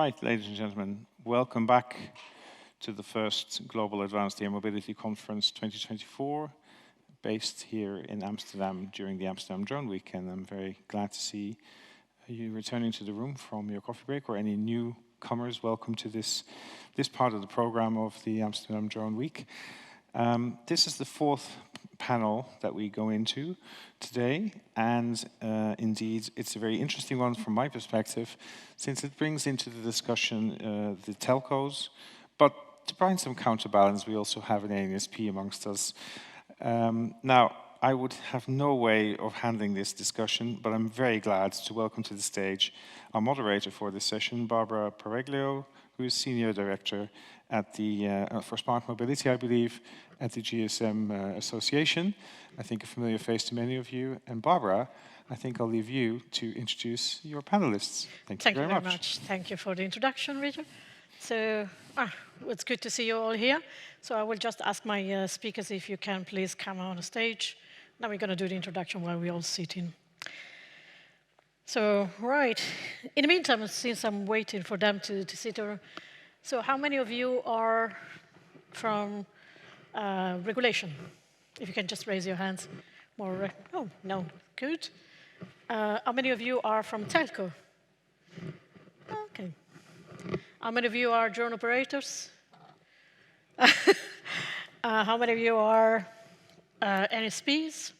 right, ladies and gentlemen, welcome back to the first Global Advanced Air Mobility Conference 2024, based here in Amsterdam during the Amsterdam Drone Week. And I'm very glad to see you returning to the room from your coffee break, or any newcomers. Welcome to this part of the program of the Amsterdam Drone Week. This is the fourth panel that we go into today, and indeed it's a very interesting one from my perspective, since it brings into the discussion the telcos, but to find some counterbalance, we also have an ANSP amongst us. Now, I would have no way of handling this discussion, but I'm very glad to welcome to the stage our moderator for this session, Barbara Pareglio, who is Senior Director at the for Smart Mobility, I believe, at the GSM Association. I think a familiar face to many of you. And Barbara, I think I'll leave you to introduce your panelists. Thank you very much. Thank you for the introduction, Richard. So, it's good to see you all here. So I will just ask my speakers if you can please come on the stage. Now we're going to do the introduction while we all sit in. So, right. In the meantime, since I'm waiting for them to sit here, so how many of you are from regulation? If you can just raise your hands. More. Oh, no. Good. How many of you are from telco? Okay. How many of you are drone operators? How many of you are NSPs?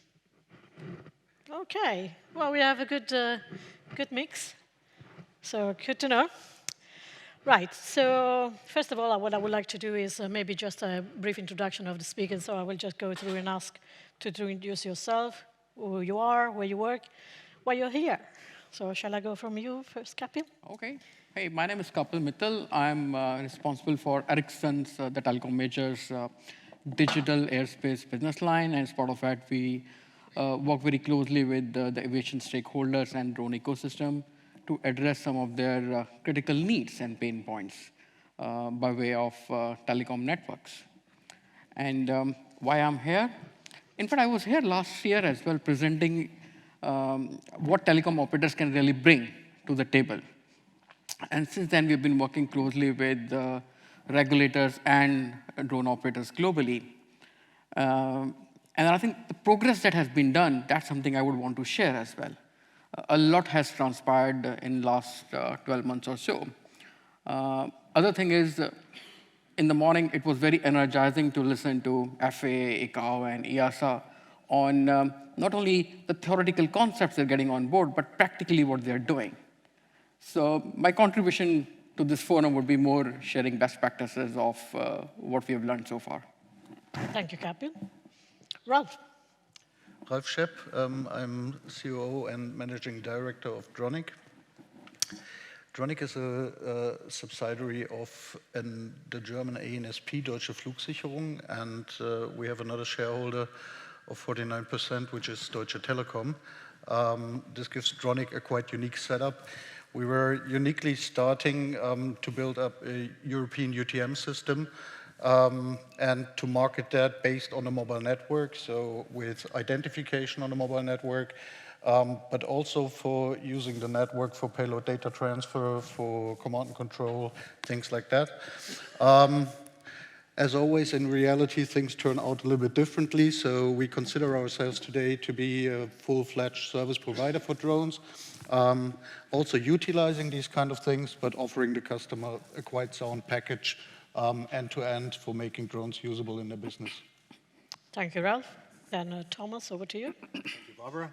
Okay. Well, we have a good mix. So good to know. Right, so first of all, what I would like to do is maybe just a brief introduction of the speakers. So I will just go through and ask to introduce yourself, who you are, where you work, why you're here. So shall I go from you first, Kapil? Okay. Hey, my name is Kapil Mittal. I'm responsible for Ericsson's, the telecom major's digital airspace business line. And as part of that, we work very closely with the aviation stakeholders and drone ecosystem to address some of their critical needs and pain points by way of telecom networks. And why I'm here? In fact, I was here last year as well, presenting what telecom operators can really bring to the table. And since then, we've been working closely with regulators and drone operators globally. And I think the progress that has been done, that's something I would want to share as well. A lot has transpired in the last 12 months or so. Other thing is, in the morning, it was very energizing to listen to FAA, ICAO, and EASA on not only the theoretical concepts they're getting on board, but practically what they're doing. So my contribution to this forum would be more sharing best practices of what we have learned so far. Thank you, Kapil. Ralph. Ralf Schepp, I'm COO and Managing Director of Dronic. Dronic is a subsidiary of the German ANSP, Deutsche Flugsicherung, and we have another shareholder of 49%, which is Deutsche Telekom. This gives Dronic a quite unique setup. We were uniquely starting to build up a European UTM system, and to market that based on a mobile network, so with identification on a mobile network, but also for using the network for payload data transfer, for command and control, things like that. As always, in reality, things turn out a little bit differently, so we consider ourselves today to be a full-fledged service provider for drones, also utilizing these kind of things, but offering the customer a quite sound package end-to-end for making drones usable in their business. Thank you, Ralph. Then Thomas, over to you. Thank you, Barbara.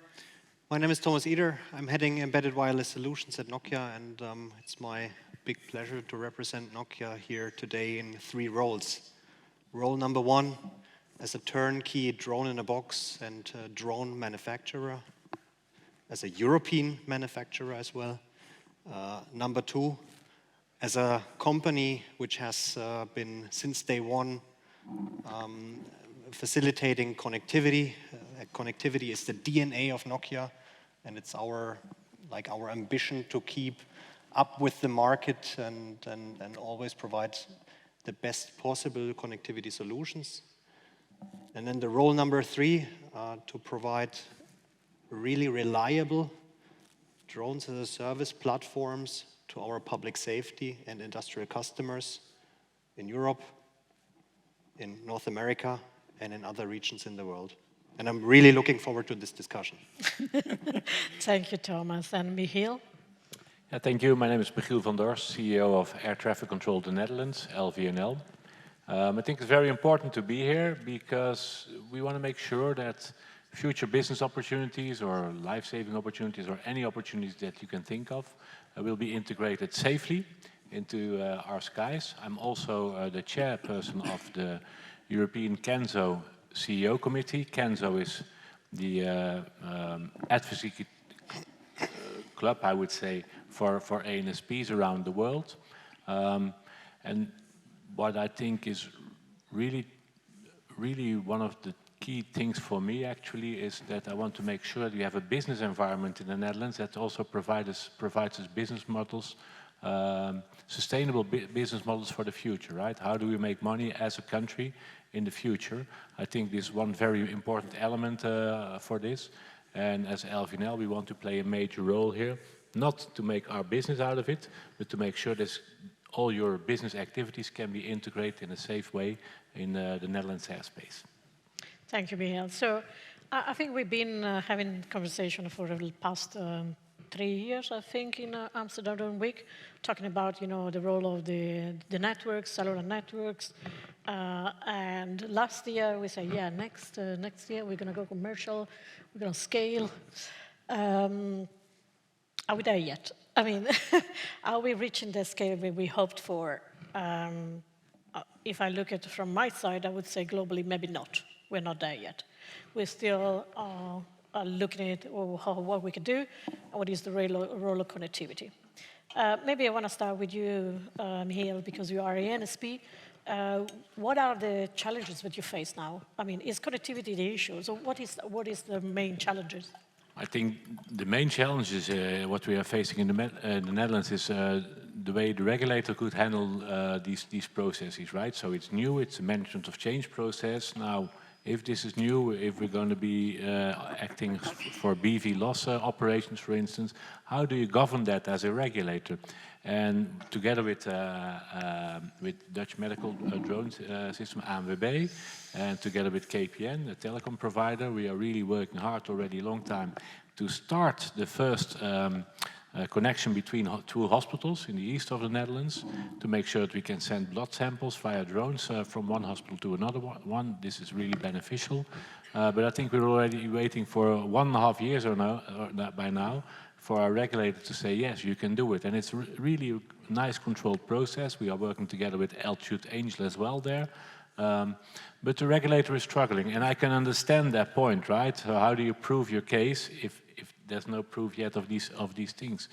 My name is Thomas Eder. I'm heading Embedded Wireless Solutions at Nokia, and it's my big pleasure to represent Nokia here today in 3 roles. Role number 1, as a turnkey drone-in-a-box and drone manufacturer, as a European manufacturer as well. Number 2, as a company which has been, since day one, facilitating connectivity. Connectivity is the DNA of Nokia, and it's our ambition to keep up with the market and always provide the best possible connectivity solutions. And then the role number 3, to provide really reliable drones as a service platforms to our public safety and industrial customers in Europe, in North America, and in other regions in the world. And I'm really looking forward to this discussion. Thank you, Thomas. And Michiel? Yeah, thank you. My name is Michiel van Dorst, CEO of Air Traffic Control of the Netherlands, LVNL. I think it's very important to be here because we want to make sure that future business opportunities or life-saving opportunities or any opportunities that you can think of will be integrated safely into our skies. I'm also the chairperson of the European CANSO CEO committee. CANSO is the advocacy club, I would say, for ANSPs around the world. And what I think is really one of the key things for me actually is that I want to make sure that we have a business environment in the Netherlands that also provides us business models, sustainable business models for the future, right? How do we make money as a country in the future? I think this is one very important element for this. And as LVNL, we want to play a major role here, not to make our business out of it, but to make sure that all your business activities can be integrated in a safe way in the Netherlands airspace. Thank you, Michiel. So I think we've been having conversation for the past 3 years, I think, in Amsterdam Drone Week, talking about, the role of the networks, cellular networks. And last year we said, yeah, next year we're going to go commercial, we're going to scale. Are we there yet? I mean, are we reaching the scale we hoped for? If I look at it from my side, I would say globally, maybe not. We're not there yet. We're still looking at what we can do and what is the role of connectivity. Maybe I want to start with you, Michiel, because you are an NSP. What are the challenges that you face now? I mean, is connectivity the issue? So what is the main challenges? I think the main challenge is what we are facing in the Netherlands is the way the regulator could handle these processes, right? So it's new, it's a management of change process. Now, if this is new, if we're going to be acting for BV loss operations, for instance, how do you govern that as a regulator? And together with Dutch Medical Drone System, ANWB, and together with KPN, the telecom provider, we are really working hard already a long time to start the first connection between two hospitals in the east of the Netherlands to make sure that we can send blood samples via drones from one hospital to another one. This is really beneficial. But I think we're already waiting for 1.5 years by now for our regulator to say, yes, you can do it. And it's really a nice controlled process. We are working together with Altitude Angel as well there. But the regulator is struggling, and I can understand that point, right? So how do you prove your case if there's no proof yet of these things?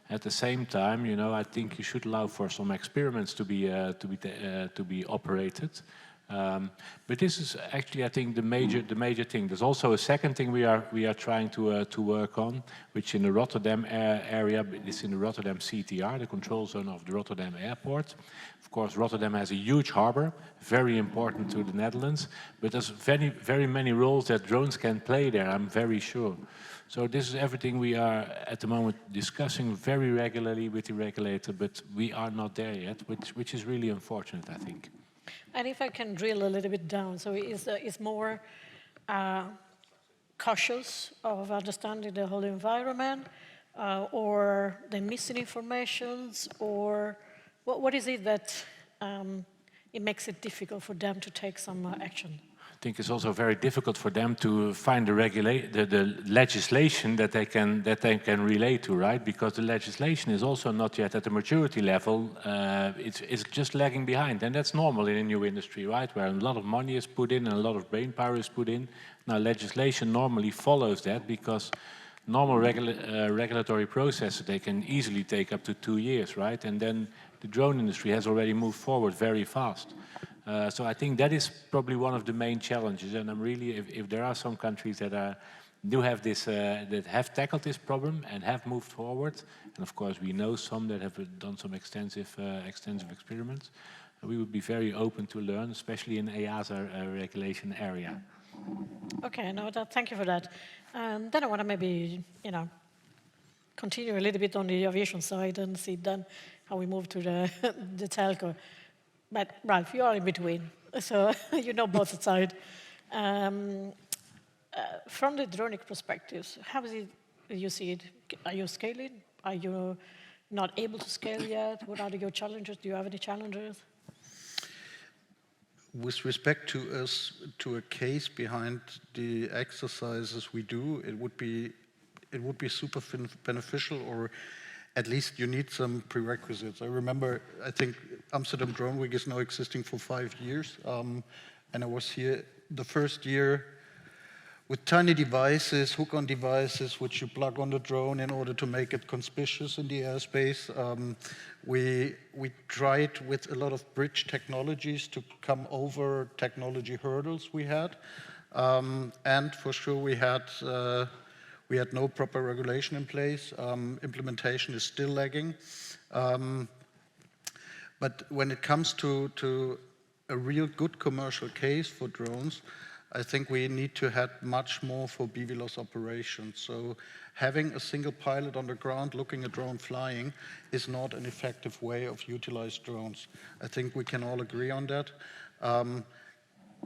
At the same time, I think you should allow for some experiments to be operated. But this is actually, I think, the major thing. There's also a second thing we are trying to work on, which in the Rotterdam area is in the Rotterdam CTR, the control zone of the Rotterdam airport. Of course, Rotterdam has a huge harbor, very important to the Netherlands, but there's very, very many roles that drones can play there, I'm very sure. So this is everything we are at the moment discussing very regularly with the regulator, but we are not there yet, which is really unfortunate, I think. And if I can drill a little bit down, so is more cautious of understanding the whole environment, or the missing informations, or what is it that it makes it difficult for them to take some action? I think it's also very difficult for them to find the legislation that they can relate to, right? Because the legislation is also not yet at the maturity level. It's just lagging behind, and that's normal in a new industry, right? Where a lot of money is put in and a lot of brain power is put in. Now, legislation normally follows that because normal regulatory processes, they can easily take up to 2 years, right? And then the drone industry has already moved forward very fast. So I think that is probably one of the main challenges, and I'm really, if there are some countries that do have this, that have tackled this problem and have moved forward, and of course we know some that have done some extensive experiments, we would be very open to learn, especially in EASA regulation area. Okay, no, thank you for that. Then I want to maybe, continue a little bit on the aviation side and see then how we move to the, the telco. But Ralph, you are in between, so you know both sides. From the dronic perspective, how is it you see it? Are you scaling? Are you not able to scale yet? What are your challenges? Do you have any challenges? With respect to us, to a case behind the exercises we do, it would be super beneficial, or at least you need some prerequisites. I remember, I think Amsterdam Drone Week is now existing for 5 years, and I was here the first year with tiny devices, hook-on devices, which you plug on the drone in order to make it conspicuous in the airspace. We tried with a lot of bridge technologies to come over technology hurdles we had, and for sure we had no proper regulation in place. Implementation is still lagging, but when it comes to a real good commercial case for drones, I think we need to have much more for BVLOS operations. So having a single pilot on the ground looking at drone flying is not an effective way of utilize drones. I think we can all agree on that.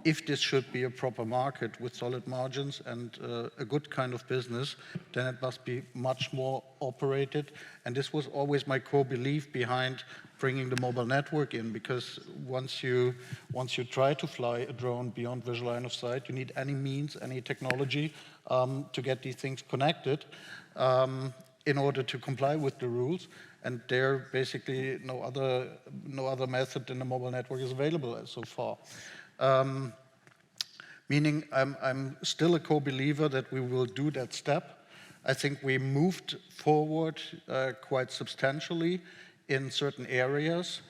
If this should be a proper market with solid margins and a good kind of business, then it must be much more operated. And this was always my core belief behind bringing the mobile network in, because once you try to fly a drone beyond visual line of sight, you need any means, any technology to get these things connected in order to comply with the rules. And there basically no other method than the mobile network is available so far. Meaning I'm still a co-believer that we will do that step. I think we moved forward quite substantially in certain areas.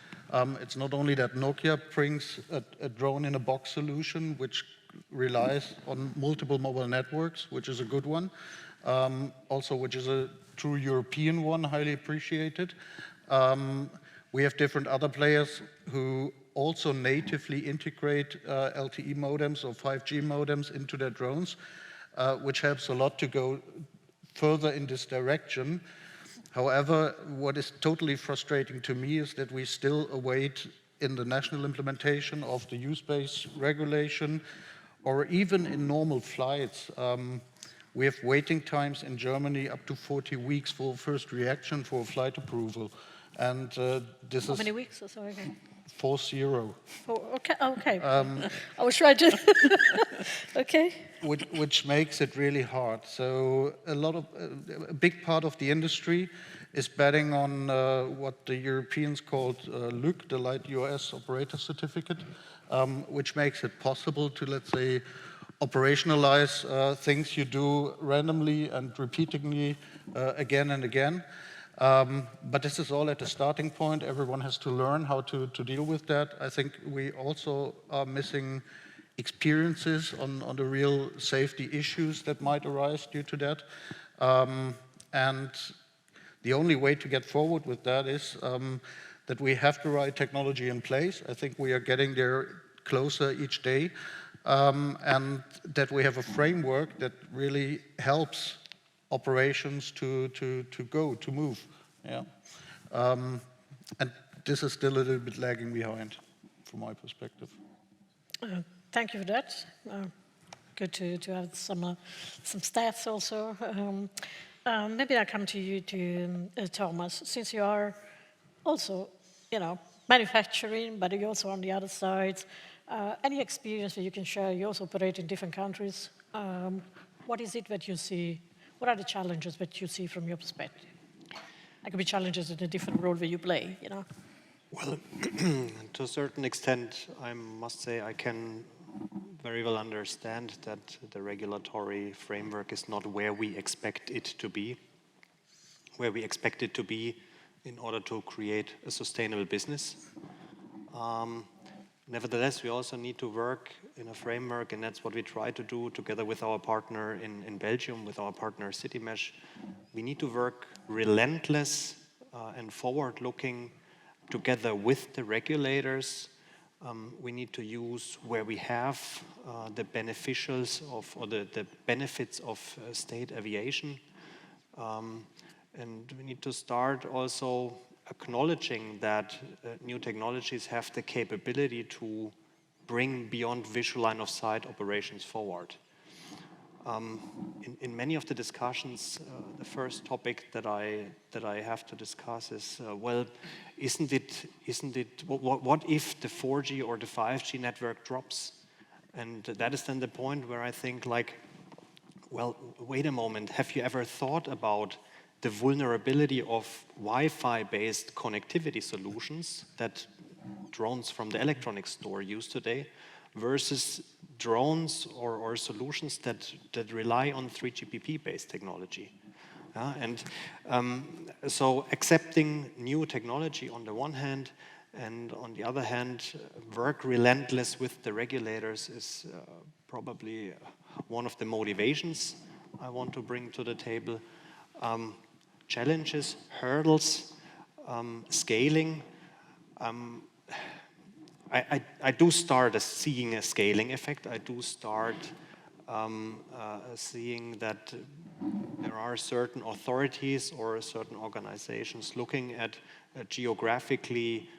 It's not only that Nokia brings a drone in a box solution, which relies on multiple mobile networks, which is a good one, also which is a true European one, highly appreciated. We have different other players who also natively integrate LTE modems or 5G modems into their drones, which helps a lot to go further in this direction. However, what is totally frustrating to me is that we still await in the national implementation of the use-based regulation, or even in normal flights. We have waiting times in Germany up to 40 weeks for first reaction for flight approval. And this How is many weeks? Oh, sorry. 40. Oh, okay. Okay. I was trying to. Okay. Which makes it really hard. So a big part of the industry is betting on what the Europeans called LUC, the Light UAS Operator Certificate, which makes it possible to, let's say, operationalize things you do randomly and repeatedly again and again. But this is all at a starting point. Everyone has to learn how to deal with that. I think we also are missing experiences on the real safety issues that might arise due to that. And the only way to get forward with that is that we have the right technology in place. I think we are getting there closer each day. And that we have a framework that really helps operations to move. Yeah. And this is still a little bit lagging behind from my perspective. Thank you for that. Good to have some stats also. Maybe I come to you, to Thomas, since you are also, manufacturing, but you're also on the other side. Any experience that you can share? You also operate in different countries. What is it that you see? What are the challenges that you see from your perspective? There could be challenges in a different role that you play, Well, to a certain extent, I must say I can very well understand that the regulatory framework is not where we expect it to be, in order to create a sustainable business. Nevertheless, we also need to work in a framework, and that's what we try to do together with our partner in Belgium, with our partner CityMesh. We need to work relentless and forward-looking together with the regulators. We need to use where we have the beneficials of, or the benefits of state aviation. And we need to start also acknowledging that new technologies have the capability to bring beyond visual line of sight operations forward. In many of the discussions, the first topic that I have to discuss is, well, what if the 4G or the 5G network drops? And that is then the point where I think, like, well, wait a moment, have you ever thought about the vulnerability of Wi-Fi-based connectivity solutions that drones from the electronics store use today versus drones or solutions that rely on 3GPP-based technology? So accepting new technology on the one hand, and on the other hand, work relentless with the regulators is probably one of the motivations I want to bring to the table. Challenges, hurdles, scaling. I do start seeing a scaling effect. I do start seeing that there are certain authorities or certain organizations looking at geographically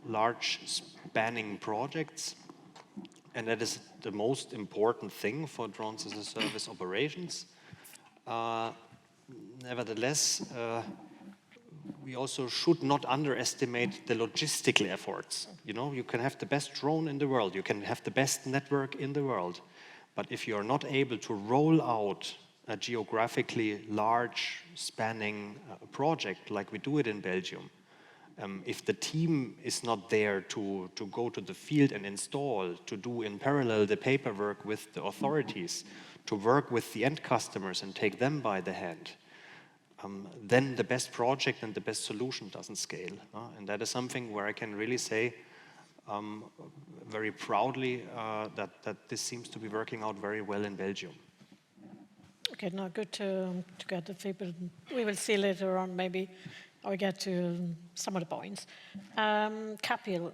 large spanning projects. And that is the most important thing for drones as a service operations. Nevertheless, we also should not underestimate the logistical efforts. You know, you can have the best drone in the world, you can have the best network in the world, but if you are not able to roll out a geographically large spanning project like we do it in Belgium, if the team is not there to go to the field and install, to do in parallel the paperwork with the authorities, to work with the end customers and take them by the hand, then the best project and the best solution doesn't scale. And that is something where I can really say very proudly that this seems to be working out very well in Belgium. Okay, now good to get the feedback. We will see later on maybe or get to some of the points. Kapil,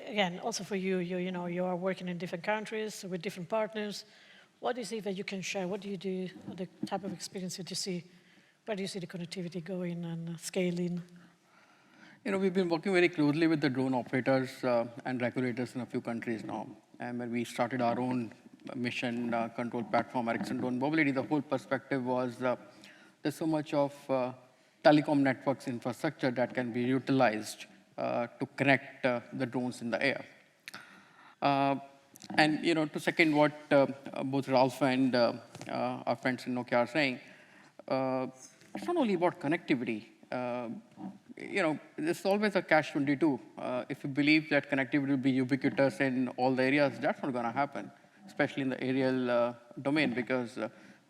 again, also for you, you are working in different countries with different partners. What is it that you can share? What do you do? The type of experience that you see? Where do you see the connectivity going and scaling? We've been working very closely with the drone operators and regulators in a few countries now. And when we started our own mission control platform, Ericsson Drone Mobility, the whole perspective was there's so much of telecom networks infrastructure that can be utilized to connect the drones in the air. And to second what both Ralph and our friends in Nokia are saying, it's not only about connectivity. There's always a catch-22. If you believe that connectivity will be ubiquitous in all the areas, that's not going to happen, especially in the aerial domain, because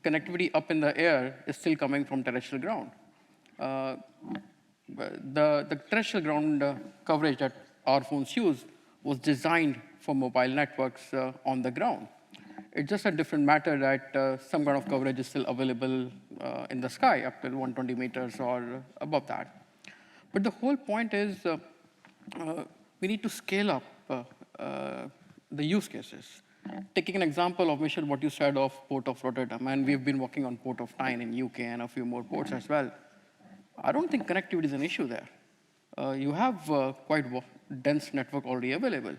connectivity up in the air is still coming from terrestrial ground. The terrestrial ground coverage that our phones use was designed for mobile networks on the ground. It's just a different matter that some kind of coverage is still available in the sky up to 120 meters or above that. But the whole point is we need to scale up the use cases. Taking an example of, Michel, what you said of Port of Rotterdam, and we've been working on Port of Tyne in UK and a few more ports as well. I don't think connectivity is an issue there. You have quite dense network already available.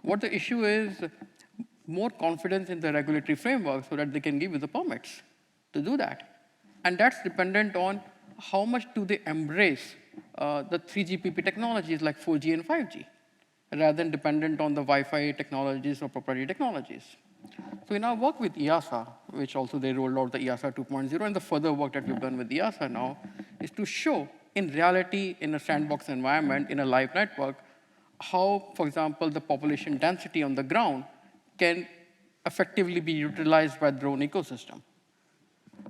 What the issue is, more confidence in the regulatory framework so that they can give you the permits to do that. And that's dependent on how much do they embrace the 3GPP technologies like 4G and 5G, rather than dependent on the Wi-Fi technologies or proprietary technologies. So in our work with EASA, which also they rolled out the EASA 2.0, and the further work that we've done with EASA now is to show in reality, in a sandbox environment, in a live network, how, for example, the population density on the ground can effectively be utilized by the drone ecosystem.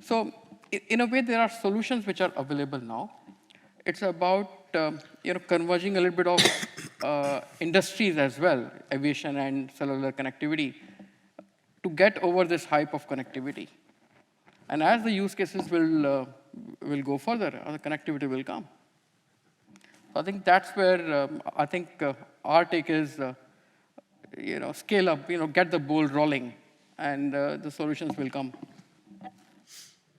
So in a way, there are solutions which are available now. It's about converging a little bit of industries as well, aviation and cellular connectivity, to get over this hype of connectivity. And as the use cases will go further, the connectivity will come. So I think that's where I think our take is, scale up, get the ball rolling, and the solutions will come.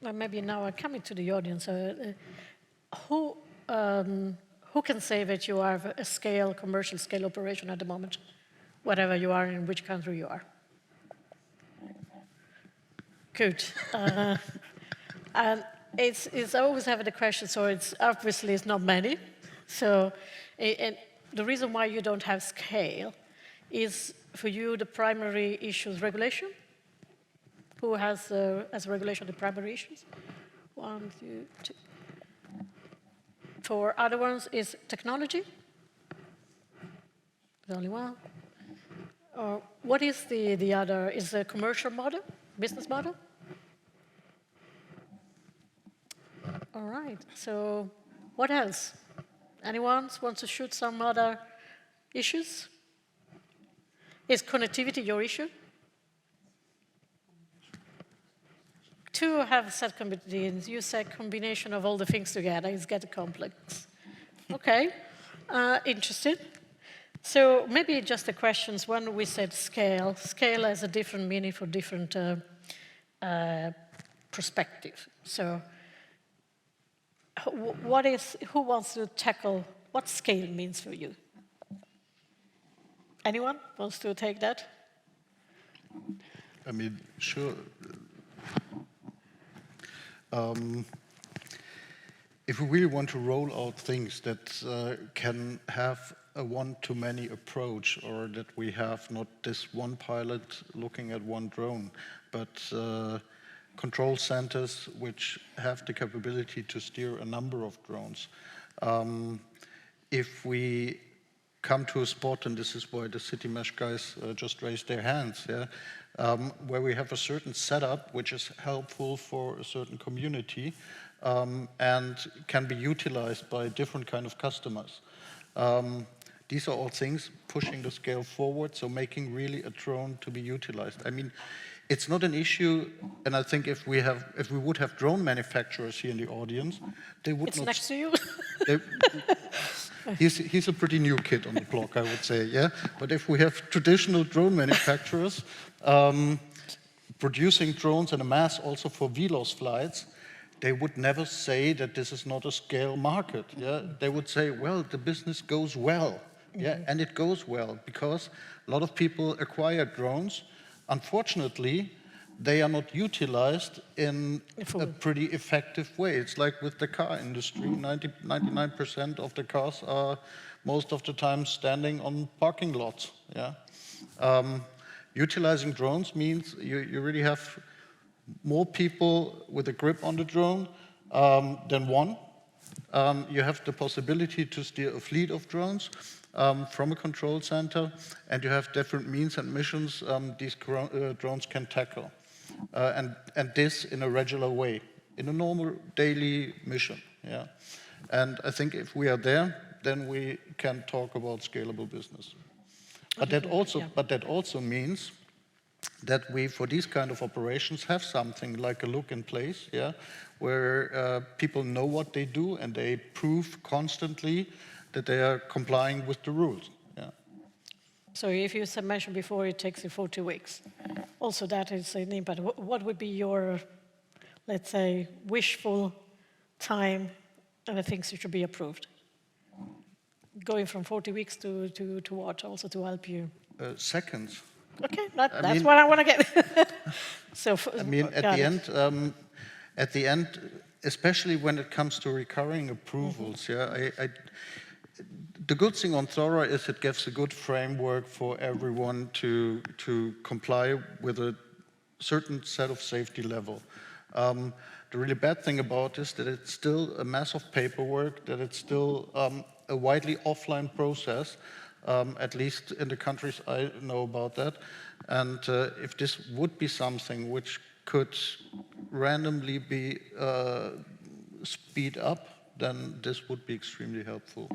Well, maybe now I'm coming to the audience. Who can say that you have a scale, commercial scale operation at the moment, whatever you are, in which country you are? Good. And it's always having the question, so it's obviously it's not many. So, and the reason why you don't have scale is for you the primary issues regulation. Who has as a regulation the primary issues? 1, 2, 2. For other ones is technology. The only one. What is the other? Is the commercial model, business model? All right. So, what else? Anyone wants to shoot some other issues? Is connectivity your issue? Two have said combinations. You said combination of all the things together is getting complex. Okay, interesting. So maybe just the questions. When we said scale, scale has a different meaning for different perspectives. So who wants to tackle what scale means for you? Anyone wants to take that? I mean, sure. If we really want to roll out things that can have a one-to-many approach, or that we have not this one pilot looking at one drone, but control centers which have the capability to steer a number of drones. If we come to a spot, and this is why the City Mesh guys just raised their hands, yeah, where we have a certain setup which is helpful for a certain community and can be utilized by different kind of customers. These are all things pushing the scale forward, so making really a drone to be utilized. I mean, it's not an issue, and I think if we would have drone manufacturers here in the audience, they would it's not. Next to you. He's a pretty new kid on the block, I would say, yeah? But if we have traditional drone manufacturers producing drones in a mass also for VLOS flights, they would never say that this is not a scale market, yeah? They would say, well, the business goes well, yeah? And it goes well because a lot of people acquire drones. Unfortunately, they are not utilized in a pretty effective way. It's like with the car industry, 99% of the cars are most of the time standing on parking lots. Yeah? Utilizing drones means you really have more people with a grip on the drone than one. You have the possibility to steer a fleet of drones from a control center, and you have different means and missions these drones can tackle. And this in a regular way, in a normal daily mission. Yeah? And I think if we are there, then we can talk about scalable business. But that also means that we, for these kind of operations, have something like a look in place, yeah, where people know what they do and they prove constantly that they are complying with the rules. Yeah. So if you mentioned before, it takes you 40 weeks. Also, that is an impact. What would be your, let's say, wishful time and the things that should be approved? Going from 40 weeks to what, also to help you? Seconds. Okay, that's what I want to get. So, I mean, at the end, especially when it comes to recurring approvals, yeah, the good thing on Thora is it gives a good framework for everyone to comply with a certain set of safety level. The really bad thing about this is that it's still a mass of paperwork, that it's still a widely offline process, at least in the countries I know about that. And if this would be something which could randomly be speed up, then this would be extremely helpful.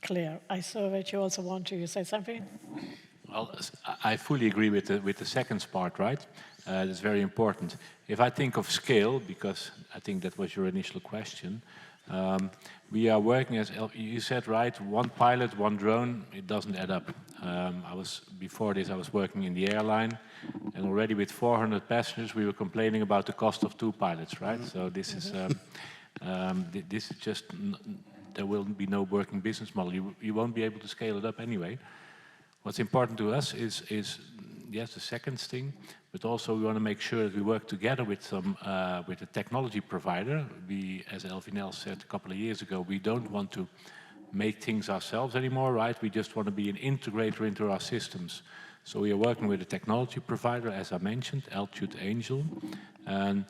Clear. I saw that you also want to say something. Well, I fully agree with the second part, right? It's very important. If I think of scale, because I think that was your initial question, We are working as you said, right? One pilot, one drone. It doesn't add up. Before this, I was working in the airline, and already with 400 passengers, we were complaining about the cost of 2 pilots, right? So this is this is just there will be no working business model. You won't be able to scale it up anyway. What's important to us is yes, the second thing, but also we want to make sure that we work together with with a technology provider. We, as Elvinel said a couple of years ago, we don't want to make things ourselves anymore, right? We just want to be an integrator into our systems. So we are working with a technology provider, as I mentioned, Altitude Angel, and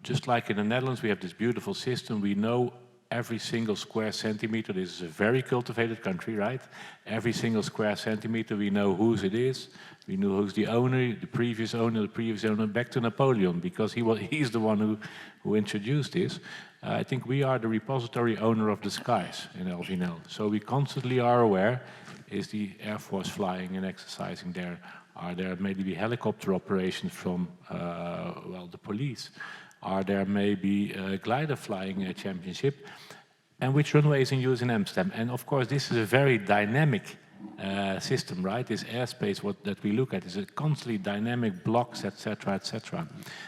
just like in the Netherlands, we have this beautiful system. We know every single square centimeter. This is a very cultivated country, right? Every single square centimeter, we know whose it is. We know who's the owner, the previous owner, back to Napoleon, because he's the one who introduced this. I think we are the repository owner of the skies in LVNL. So we constantly are aware, is the Air Force flying and exercising there? Are there maybe helicopter operations from, well, the police? Are there maybe a glider flying championship? And which runway is in use in Amsterdam? And of course, this is a very dynamic system, right? This airspace that we look at is a constantly dynamic blocks, etc., etc.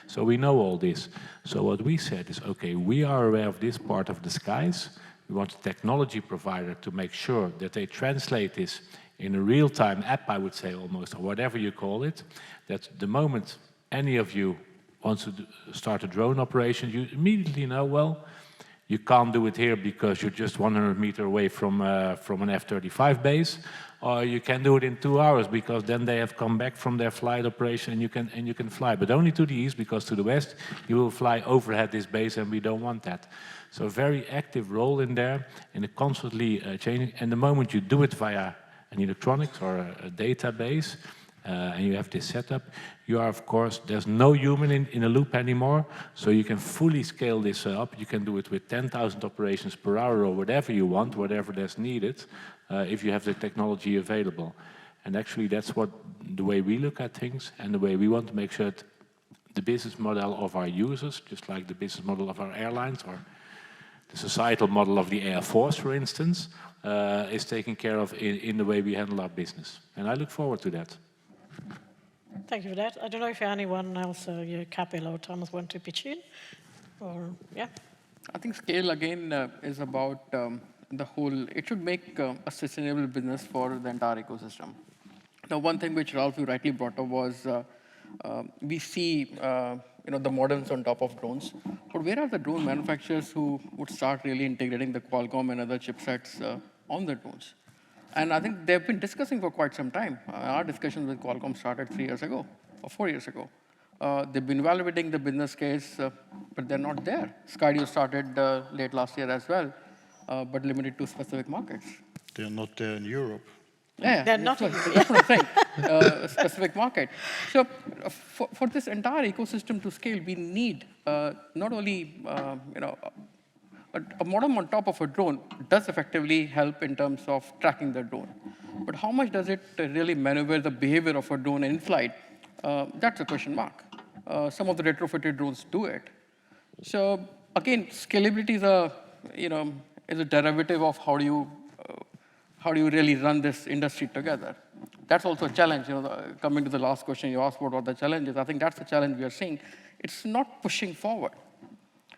So we know all this. So what we said is, okay, we are aware of this part of the skies. We want a technology provider to make sure that they translate this in a real-time app, I would say almost, or whatever you call it, that the moment any of you wants to start a drone operation, you immediately know, well, you can't do it here because you're just 100 meters away from an F-35 base, or you can do it in 2 hours because then they have come back from their flight operation and you can fly, but only to the east, because to the west you will fly overhead this base, and we don't want that. So a very active role in there, in a constantly changing. And the moment you do it via an electronics or a database, and you have this setup, you are, of course, there's no human in a loop anymore, so you can fully scale this up. You can do it with 10,000 operations per hour or whatever you want, whatever that's needed, if you have the technology available. And actually, that's the way we look at things, and the way we want to make sure that the business model of our users, just like the business model of our airlines or the societal model of the Air Force, for instance, is taken care of in the way we handle our business. And I look forward to that. Thank you for that. I don't know if anyone else, Kapil or Thomas, want to pitch in? Or, yeah? I think scale, again, is about the whole, it should make a sustainable business for the entire ecosystem. Now, one thing which Ralph, you rightly brought up was we see the moderns on top of drones, but where are the drone manufacturers who would start really integrating the Qualcomm and other chipsets on the drones? And I think they've been discussing for quite some time. Our discussions with Qualcomm started 3 years ago, or 4 years ago. They've been evaluating the business case, but they're not there. Skydio started late last year as well, but limited to specific markets. They're not there in Europe. Yeah, They're not. that's what I'm saying. Specific market. So for this entire ecosystem to scale, we need not only a modem on top of a drone does effectively help in terms of tracking the drone. But how much does it really maneuver the behavior of a drone in flight? That's a question mark. Some of the retrofitted drones do it. So again, scalability is a derivative of how do you really run this industry together. That's also a challenge. Coming to the last question you asked, what are the challenges? I think that's the challenge we are seeing. It's not pushing forward.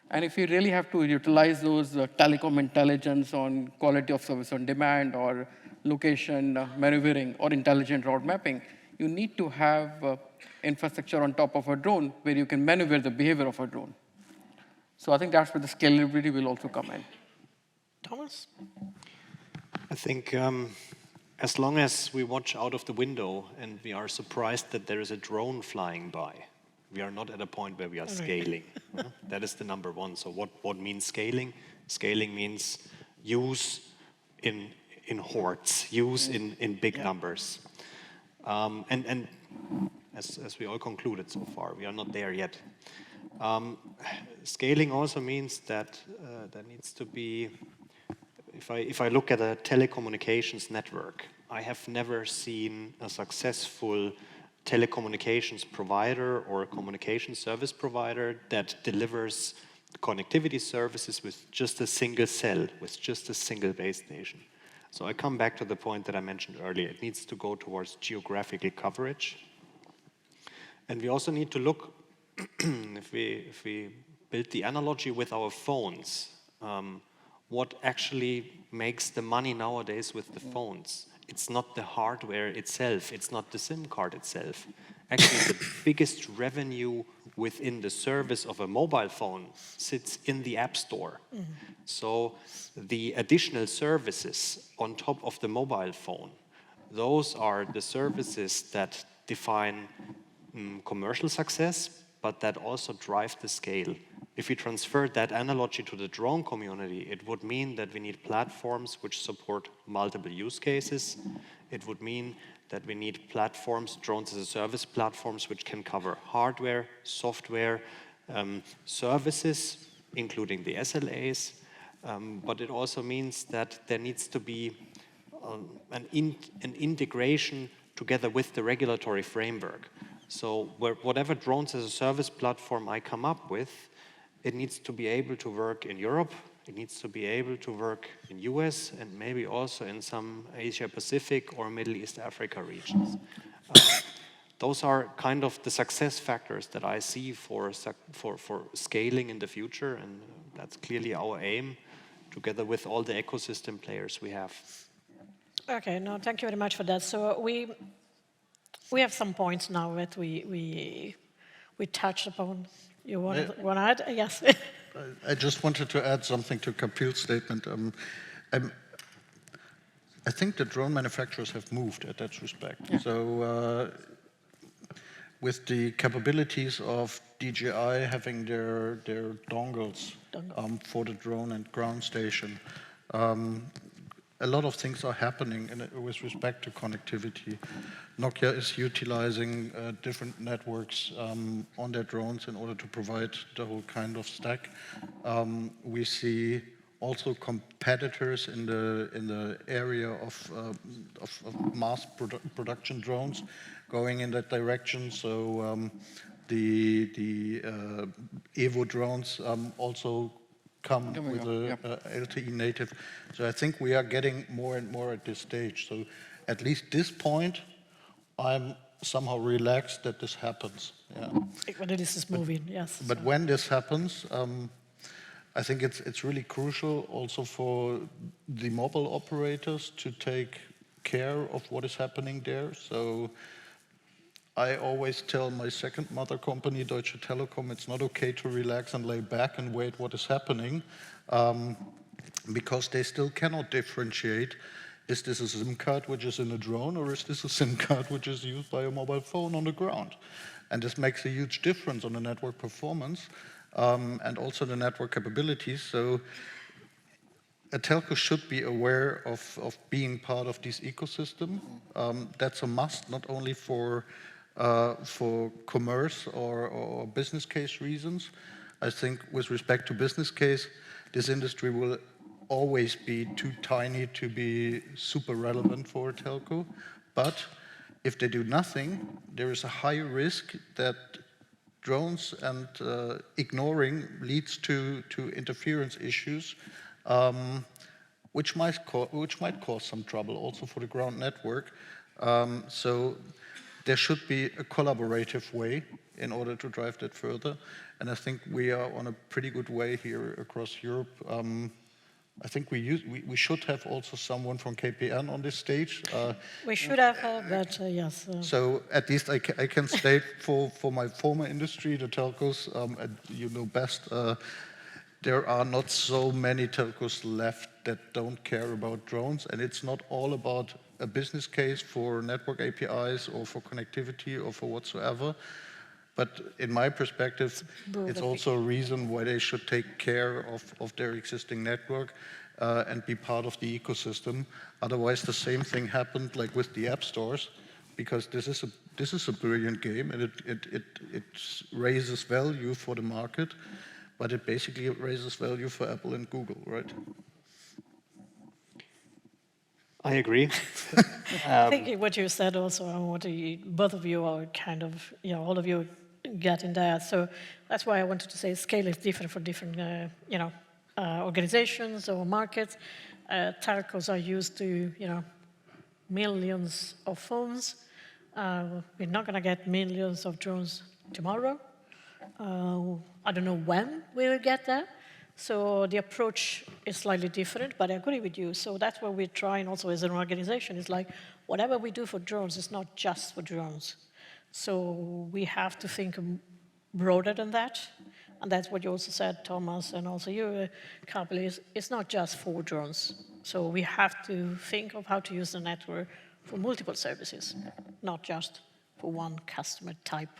And if you really have to utilize those telecom intelligence on quality of service on demand or location maneuvering or intelligent route mapping, you need to have infrastructure on top of a drone where you can maneuver the behavior of a drone. So I think that's where the scalability will also come in. Thomas? I think as long as we watch out of the window and we are surprised that there is a drone flying by, we are not at a point where we are scaling. That is the number one. So what means scaling? Scaling means use in hordes, use in big numbers. And as we all concluded so far, we are not there yet. Scaling also means that there needs to be, if I look at a telecommunications network, I have never seen a successful telecommunications provider or a communication service provider that delivers connectivity services with just a single cell, with just a single base station. So I come back to the point that I mentioned earlier. It needs to go towards geographical coverage. And we also need to look, if we build the analogy with our phones, what actually makes the money nowadays with the phones? It's not the hardware itself, it's not the SIM card itself. Actually, the biggest revenue within the service of a mobile phone sits in the App Store. So the additional services on top of the mobile phone, those are the services that define commercial success, but that also drive the scale. If we transfer that analogy to the drone community, it would mean that we need platforms which support multiple use cases. It would mean that we need platforms, drones as a service platforms, which can cover hardware, software, services, including the SLAs. But it also means that there needs to be an integration together with the regulatory framework. So whatever drones as a service platform I come up with, it needs to be able to work in Europe, it needs to be able to work in US, and maybe also in some Asia Pacific or Middle East Africa regions. Those are kind of the success factors that I see for scaling in the future, and that's clearly our aim, together with all the ecosystem players we have. Okay, no, thank you very much for that. So we have some points now that we touched upon. You want to add? Yes. I just wanted to add something to Kapil's statement. I think the drone manufacturers have moved at that respect. Yeah. So with the capabilities of DJI having their dongles for the drone and ground station, a lot of things are happening with respect to connectivity. Nokia is utilizing different networks on their drones in order to provide the whole kind of stack. We see also competitors in the area of mass production drones going in that direction. So the Evo drones also come with a LTE native. So I think we are getting more and more at this stage. So at least this point, I'm somehow relaxed that this happens. Yeah. When this is moving, yes. But when this happens, I think it's really crucial also for the mobile operators to take care of what is happening there. So I always tell my second mother company, Deutsche Telekom, it's not okay to relax and lay back and wait what is happening, because they still cannot differentiate, is this a SIM card which is in a drone, or is this a SIM card which is used by a mobile phone on the ground? And this makes a huge difference on the network performance and also the network capabilities. So a telco should be aware of being part of this ecosystem. That's a must, not only for commerce or business case reasons. I think with respect to business case, this industry will always be too tiny to be super relevant for a telco. But if they do nothing, there is a high risk that drones and ignoring leads to interference issues, which might cause some trouble also for the ground network. So there should be a collaborative way in order to drive that further. And I think we are on a pretty good way here across Europe. I think we should have also someone from KPN on this stage. We should have that, yes. So at least I can state for my former industry, the telcos, and you know best, there are not so many telcos left that don't care about drones, and it's not all about a business case for network APIs or for connectivity or for whatsoever. But in my perspective, it's also a reason why they should take care of their existing network and be part of the ecosystem. Otherwise, the same thing happened like with the app stores, because this is a brilliant game and it raises value for the market, but it basically raises value for Apple and Google, right? I agree. I think what you said also, and what both of you are kind of, all of you get in there. So that's why I wanted to say scale is different for different, organizations or markets. Telcos are used to, millions of phones. We're not going to get millions of drones tomorrow. I don't know when we will get there. So the approach is slightly different, but I agree with you. So that's what we're trying also as an organization. It's like whatever we do for drones is not just for drones. So we have to think broader than that. And that's what you also said, Thomas, and also you, Kapil, is it's not just for drones. So we have to think of how to use the network for multiple services, not just for one customer type.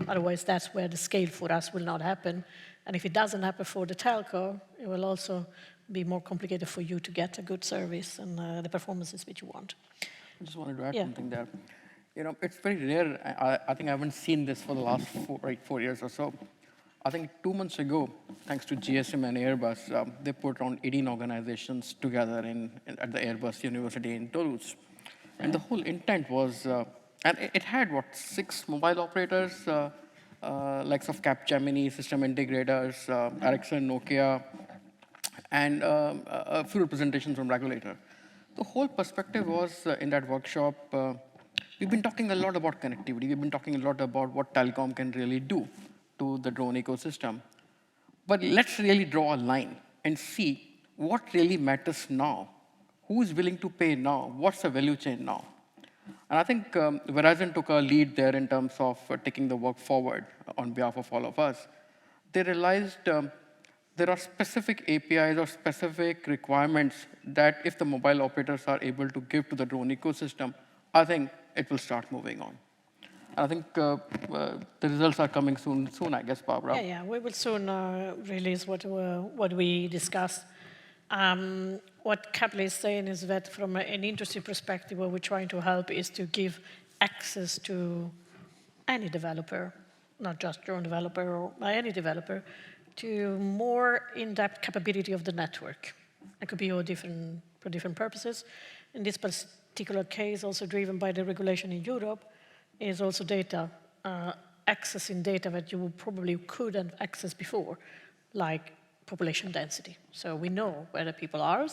Otherwise, that's where the scale for us will not happen. And if it doesn't happen for the telco, it will also be more complicated for you to get a good service and the performances which you want. I just wanted to add something there. It's very rare. I think I haven't seen this for the last 4 years or so. I think 2 months ago, thanks to GSM and Airbus, they put around 18 organizations together at the Airbus University in Toulouse. And the whole intent was, and it had, 6 mobile operators, likes of Capgemini, system integrators, Ericsson, Nokia, and a few representations from regulator. The whole perspective was in that workshop, we've been talking a lot about connectivity. We've been talking a lot about what telecom can really do to the drone ecosystem. But let's really draw a line and see what really matters now. Who is willing to pay now? What's the value chain now? And I think Verizon took a lead there in terms of taking the work forward on behalf of all of us. They realized there are specific APIs or specific requirements that if the mobile operators are able to give to the drone ecosystem, I think it will start moving on. And I think the results are coming soon, I guess, Barbara. Yeah, we will soon release what we discussed. What Kapil is saying is that from an industry perspective, what we're trying to help is to give access to any developer, not just drone developer or any developer, to more in-depth capability of the network. It could be for different purposes. In this particular case, also driven by the regulation in Europe, is also data, accessing data that you probably couldn't access before, like population density. So we know where the people are.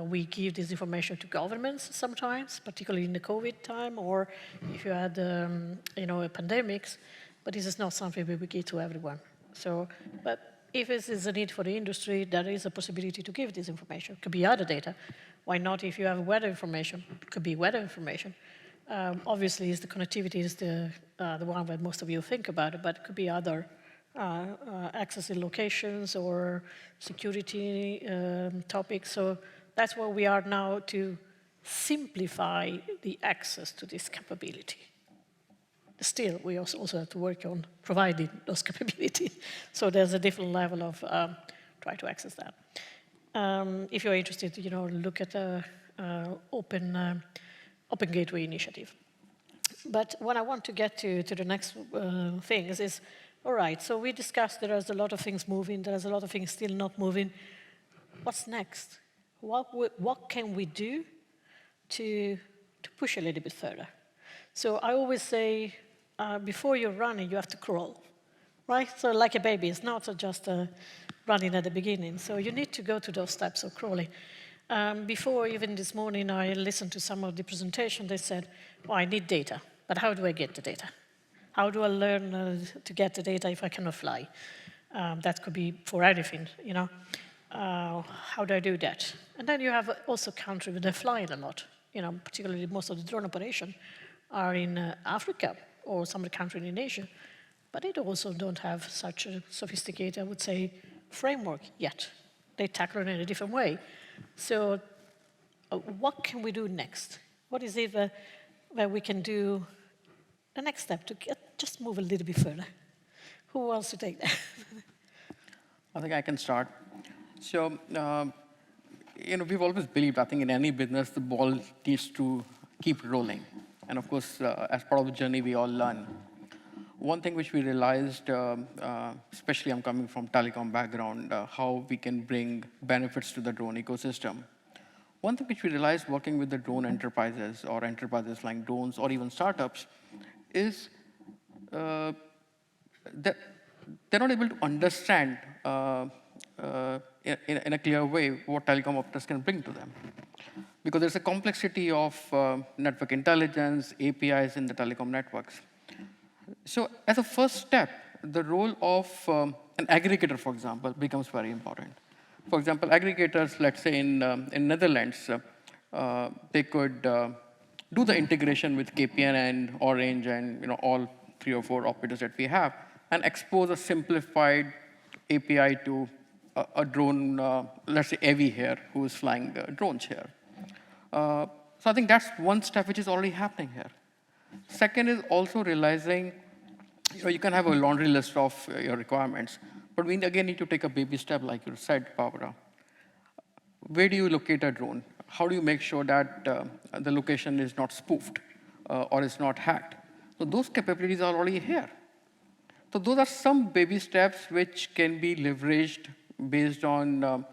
We give this information to governments sometimes, particularly in the COVID time, or if you had, pandemics, but this is not something we give to everyone. So, but if this is a need for the industry, there is a possibility to give this information. It could be other data. Why not if you have weather information? It could be weather information. Obviously, the connectivity is the one that most of you think about it, but it could be other accessing locations or security topics. So that's where we are now to simplify the access to this capability. Still, we also have to work on providing those capabilities. So there's a different level of try to access that. If you're interested, look at the Open Gateway initiative. But what I want to get to the next things is, all right, so we discussed there's a lot of things moving, there's a lot of things still not moving. What's next? What can we do to push a little bit further? So I always say, before you're running, you have to crawl, right? So like a baby, it's not just running at the beginning. So you need to go to those steps of crawling. Before, even this morning, I listened to some of the presentation. They said, I need data, but how do I get the data? How do I learn to get the data if I cannot fly? That could be for anything, How do I do that? And then you have also countries where they're flying a lot, particularly most of the drone operation are in Africa or some of the countries in Asia, but they also don't have such a sophisticated, I would say, framework yet. They tackle it in a different way. So what can we do next? What is it that we can do the next step to just move a little bit further? Who wants to take that? I think I can start. So, we've always believed, I think in any business, the ball needs to keep rolling. And of course, as part of the journey, we all learn. One thing which we realized, especially I'm coming from telecom background, how we can bring benefits to the drone ecosystem. one thing which we realized working with the drone enterprises or enterprises like drones or even startups is that they're not able to understand in a clear way what telecom operators can bring to them. Because there's a complexity of network intelligence, APIs in the telecom networks. So as a first step, the role of an aggregator, for example, becomes very important. For example, aggregators, let's say in Netherlands, they could do the integration with KPN and Orange and all 3 or 4 operators that we have, and expose a simplified API to a drone, let's say Avi here, who is flying drones here. So I think that's one step which is already happening here. Second is also realizing you can have a laundry list of your requirements, but we again need to take a baby step, like you said, Barbara. Where do you locate a drone? How do you make sure that the location is not spoofed or is not hacked? So those capabilities are already here. So those are some baby steps which can be leveraged based on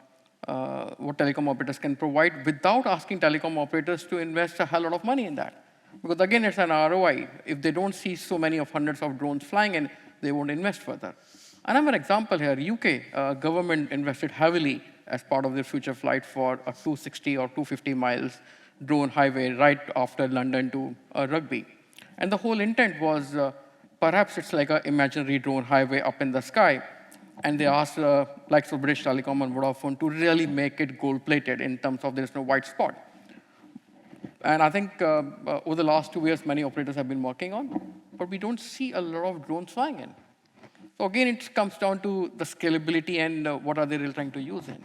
what telecom operators can provide without asking telecom operators to invest a hell lot of money in that. Because again, it's an ROI. If they don't see so many of hundreds of drones flying in, they won't invest further. And I have an example here. UK government invested heavily as part of their future flight for a 260 or 250 miles drone highway right after London to Rugby. And the whole intent was perhaps it's like an imaginary drone highway up in the sky. And they asked likes of British Telecom and Vodafone to really make it gold-plated in terms of there's no white spot. And I think over the last 2 years, many operators have been working on, but we don't see a lot of drones flying in. So again, it comes down to the scalability and what are they really trying to use in.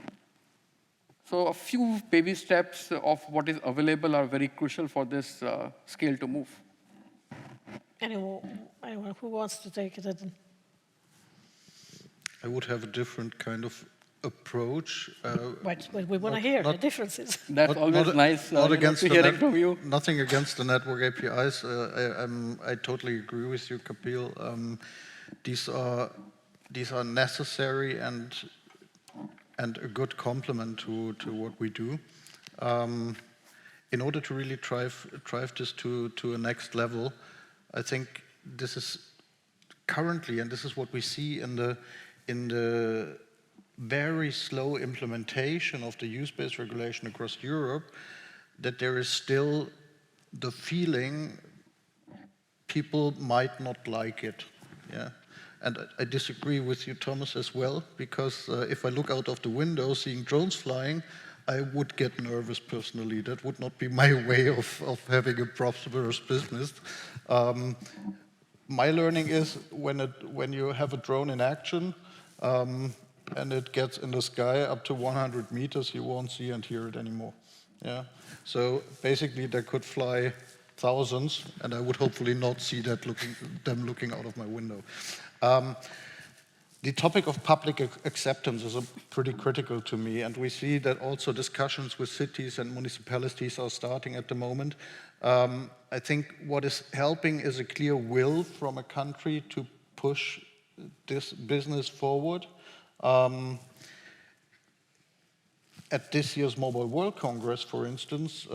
So a few baby steps of what is available are very crucial for this scale to move. Anyone who wants to take it? I would have a different kind of approach. But we want to hear the differences. That's always nice not against to hear it from you. Nothing against the network APIs. I totally agree with you, Kapil. These are necessary and a good complement to what we do. In order to really drive this to a next level, I think this is currently, and this is what we see in the very slow implementation of the use-based regulation across Europe, that there is still the feeling people might not like it. Yeah. And I disagree with you, Thomas, as well, because if I look out of the window seeing drones flying, I would get nervous personally. That would not be my way of having a prosperous business. My learning is when you have a drone in action, and it gets in the sky up to 100 meters, you won't see and hear it anymore. Yeah. So basically, they could fly thousands, and I would hopefully not see them looking out of my window. The topic of public acceptance is pretty critical to me, and we see that also discussions with cities and municipalities are starting at the moment. I think what is helping is a clear will from a country to push this business forward. At this year's Mobile World Congress, for instance,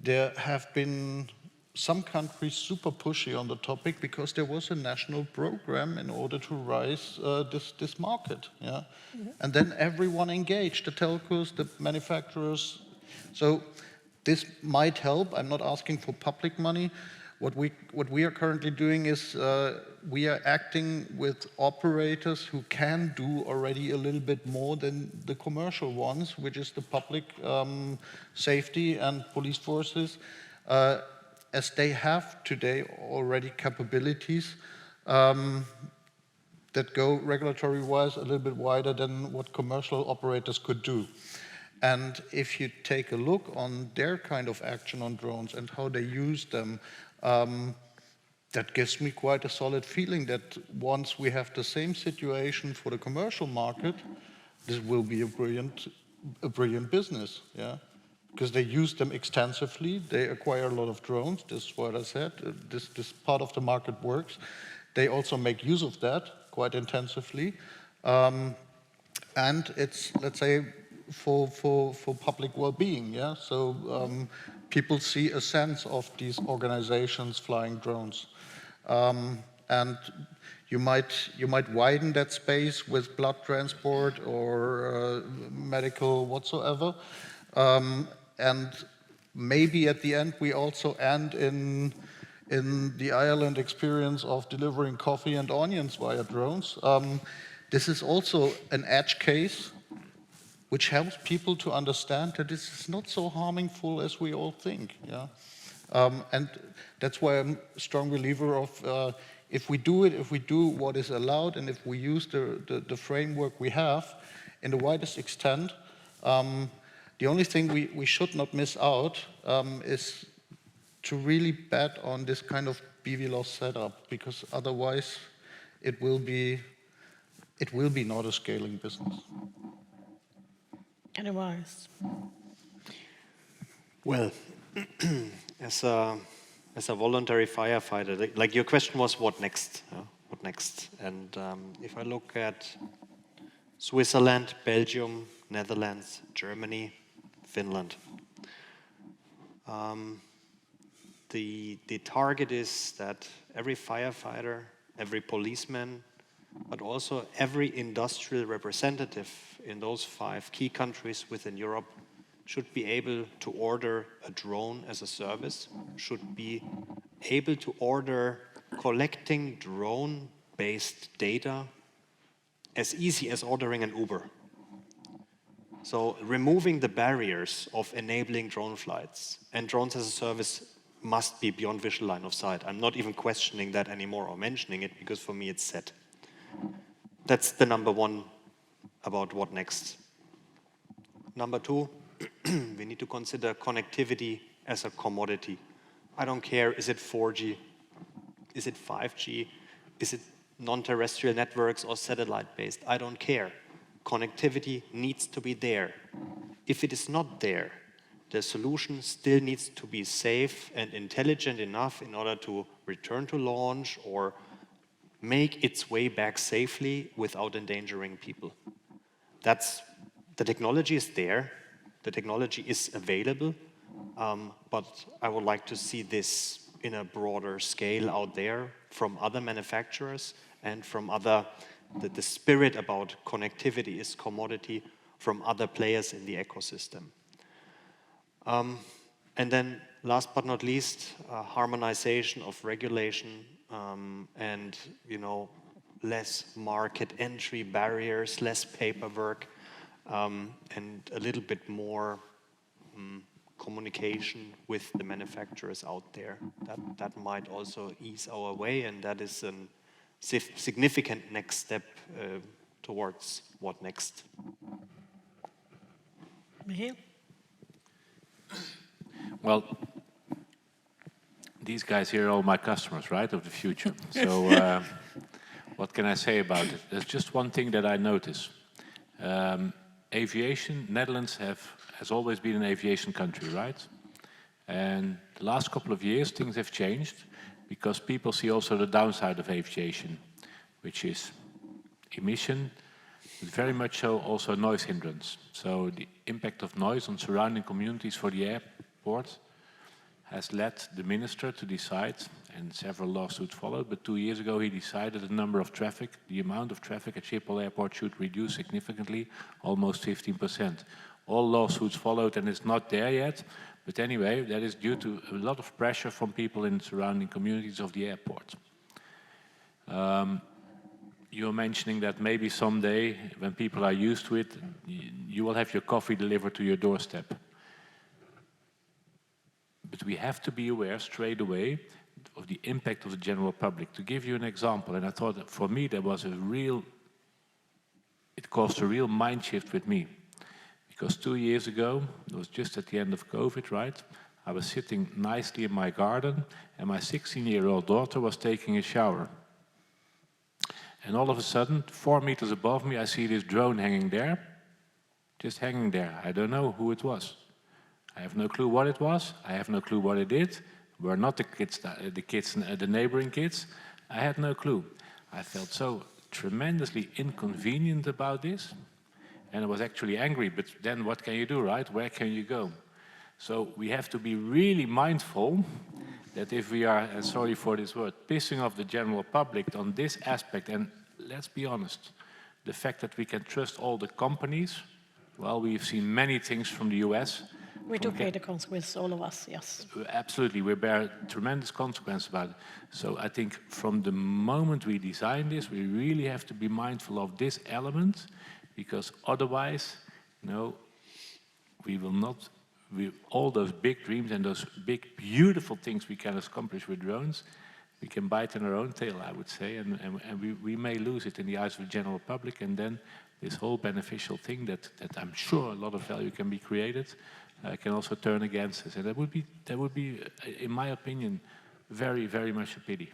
there have been some countries super pushy on the topic because there was a national program in order to rise this market. Yeah? Mm-hmm. And then everyone engaged, the telcos, the manufacturers. So this might help. I'm not asking for public money. What we are currently doing is we are acting with operators who can do already a little bit more than the commercial ones, which is the public safety and police forces, as they have today already capabilities that go regulatory-wise a little bit wider than what commercial operators could do. And if you take a look on their kind of action on drones and how they use them, that gives me quite a solid feeling that once we have the same situation for the commercial market, this will be a brilliant business, yeah? Because they use them extensively, they acquire a lot of drones, this is what I said, this part of the market works. They also make use of that quite intensively. And it's, let's say, for public well-being. Yeah, so people see a sense of these organizations flying drones, and you might widen that space with blood transport or medical whatsoever, and maybe at the end we also end in the Ireland experience of delivering coffee and onions via drones. This is also an edge case which helps people to understand that this is not so harmful as we all think. Yeah? And that's why I'm a strong believer of if we do what is allowed, and if we use the framework we have in the widest extent, the only thing we should not miss out is to really bet on this kind of BVLOS setup, because otherwise it will be not a scaling business. Anyone else? Well, as a voluntary firefighter, like your question was, what next? What next? And if I look at Switzerland, Belgium, Netherlands, Germany, Finland, the target is that every firefighter, every policeman, but also every industrial representative in those 5 key countries within Europe should be able to order a drone as a service, should be able to order collecting drone-based data as easy as ordering an Uber. So removing the barriers of enabling drone flights, and drones as a service must be beyond visual line of sight. I'm not even questioning that anymore or mentioning it, because for me it's set. That's the number 1 about what next. Number 2, we need to consider connectivity as a commodity. I don't care, is it 4G, is it 5G, is it non-terrestrial networks or satellite-based? I don't care. Connectivity needs to be there. If it is not there, the solution still needs to be safe and intelligent enough in order to return to launch or make its way back safely without endangering people. The technology is there, the technology is available, but I would like to see this in a broader scale out there from other manufacturers and from other, the spirit about connectivity is commodity from other players in the ecosystem. And then last but not least, harmonization of regulation and less market entry barriers, less paperwork, and a little bit more communication with the manufacturers out there. That might also ease our way, and that is a significant next step towards what next. Michiel? Well, these guys here are all my customers, right, of the future. So what can I say about it? There's just one thing that I notice. Aviation, Netherlands has always been an aviation country, right? And the last couple of years, things have changed because people see also the downside of aviation, which is emission, but very much so also noise hindrance. So the impact of noise on surrounding communities for the airport has led the minister to decide, and several lawsuits followed, but 2 years ago he decided the amount of traffic at Schiphol Airport should reduce significantly, almost 15%. All lawsuits followed and it's not there yet, but anyway, that is due to a lot of pressure from people in the surrounding communities of the airport. You're mentioning that maybe someday, when people are used to it, you will have your coffee delivered to your doorstep. But we have to be aware straight away of the impact of the general public. To give you an example, and I thought that for me it caused a real mind shift with me. Because 2 years ago, it was just at the end of COVID, right? I was sitting nicely in my garden and my 16-year-old daughter was taking a shower. And all of a sudden, 4 meters above me, I see this drone hanging there, just hanging there. I don't know who it was. I have no clue what it was. I have no clue what it did. We're not the neighboring kids. I had no clue. I felt so tremendously inconvenient about this. and I was actually angry, but then what can you do, right? Where can you go? So we have to be really mindful that if we are, and sorry for this word, pissing off the general public on this aspect, and let's be honest, the fact that we can trust all the companies, well, we've seen many things from the US. We do pay the consequences, all of us, yes. Absolutely, we bear tremendous consequence about it. So I think from the moment we design this, we really have to be mindful of this element, because otherwise, we will not, all those big dreams and those big, beautiful things we can accomplish with drones, we can bite in our own tail, I would say, and we may lose it in the eyes of the general public, and then this whole beneficial thing that I'm sure a lot of value can be created, can also turn against us. And that would be, in my opinion, very, very much a pity.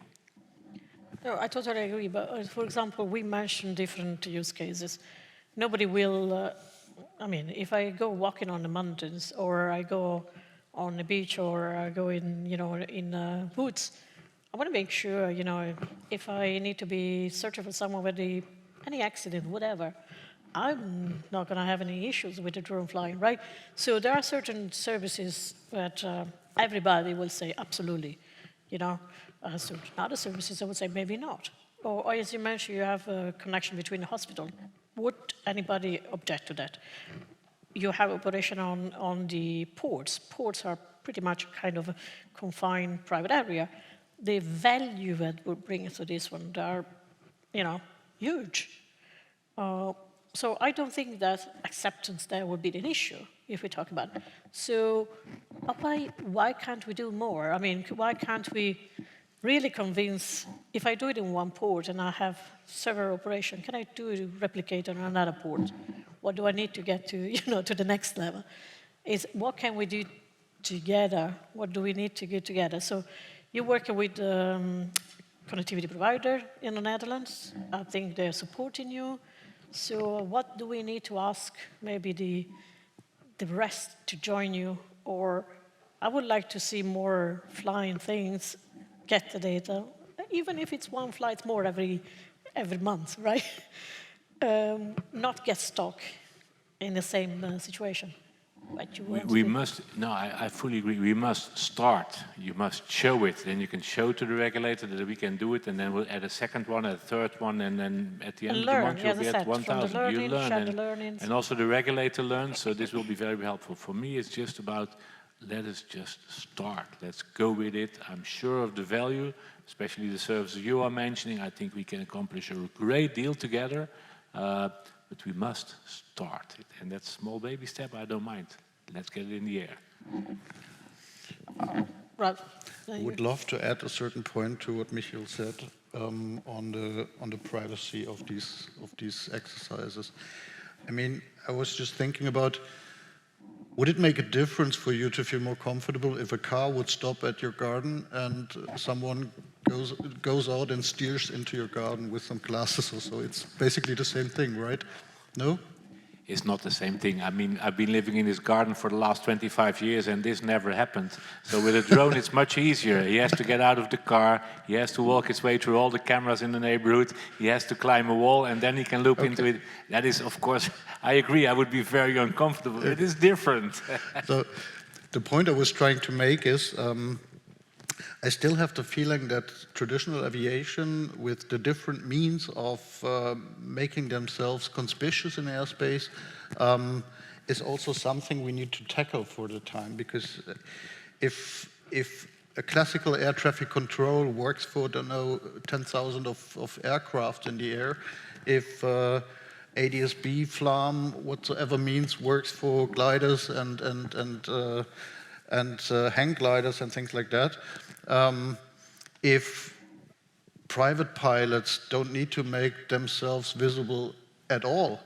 No, I totally agree. But for example, we mentioned different use cases. Nobody will, I mean, if I go walking on the mountains, or I go on the beach, or I go in, in woods, I want to make sure, if I need to be searching for someone with any accident, whatever, I'm not going to have any issues with the drone flying, right? So there are certain services that everybody will say, absolutely, certain other services I would say, maybe not. Or as you mentioned, you have a connection between the hospital. Would anybody object to that? You have operation on the ports. Ports are pretty much kind of a confined private area. The value that would bring to this one, they are, huge. So I don't think that acceptance there would be an issue if we talk about it. So why can't we do more? I mean, why can't we really convince, if I do it in one port and I have several operations, can I do it replicate on another port? What do I need to get to, to the next level? What can we do together? What do we need to get together? So you're working with connectivity provider in the Netherlands. I think they're supporting you. So what do we need to ask maybe the rest to join you? Or I would like to see more flying things, get the data, even if it's one flight more every month, right? Not get stuck in the same situation. I fully agree. We must start. You must show it. Then you can show to the regulator that we can do it, and then we'll add a second one, a third one, and then at the end of the month you'll be at 1,000. You learn, and also the regulator learns. So this will be very helpful. For me, it's just about let us just start. Let's go with it. I'm sure of the value, especially the services you are mentioning. I think we can accomplish a great deal together. But we must start it. And that small baby step, I don't mind. Let's get it in the air. Right. I would love to add a certain point to what Michiel said on the privacy of these exercises. I mean, I was just thinking about, would it make a difference for you to feel more comfortable if a car would stop at your garden and someone goes out and steers into your garden with some glasses or so? It's basically the same thing, right? No? It's not the same thing. I mean, I've been living in this garden for the last 25 years and this never happened. So with a drone, it's much easier. He has to get out of the car. He has to walk his way through all the cameras in the neighborhood. He has to climb a wall and then he can loop into it. That is, of course, I agree. I would be very uncomfortable. It is different. So the point I was trying to make is I still have the feeling that traditional aviation, with the different means of making themselves conspicuous in airspace, is also something we need to tackle for the time. Because if a classical air traffic control works for, 10,000 of aircraft in the air, if ADSB, FLAM, whatsoever means works for gliders and hang gliders and things like that. If private pilots don't need to make themselves visible at all,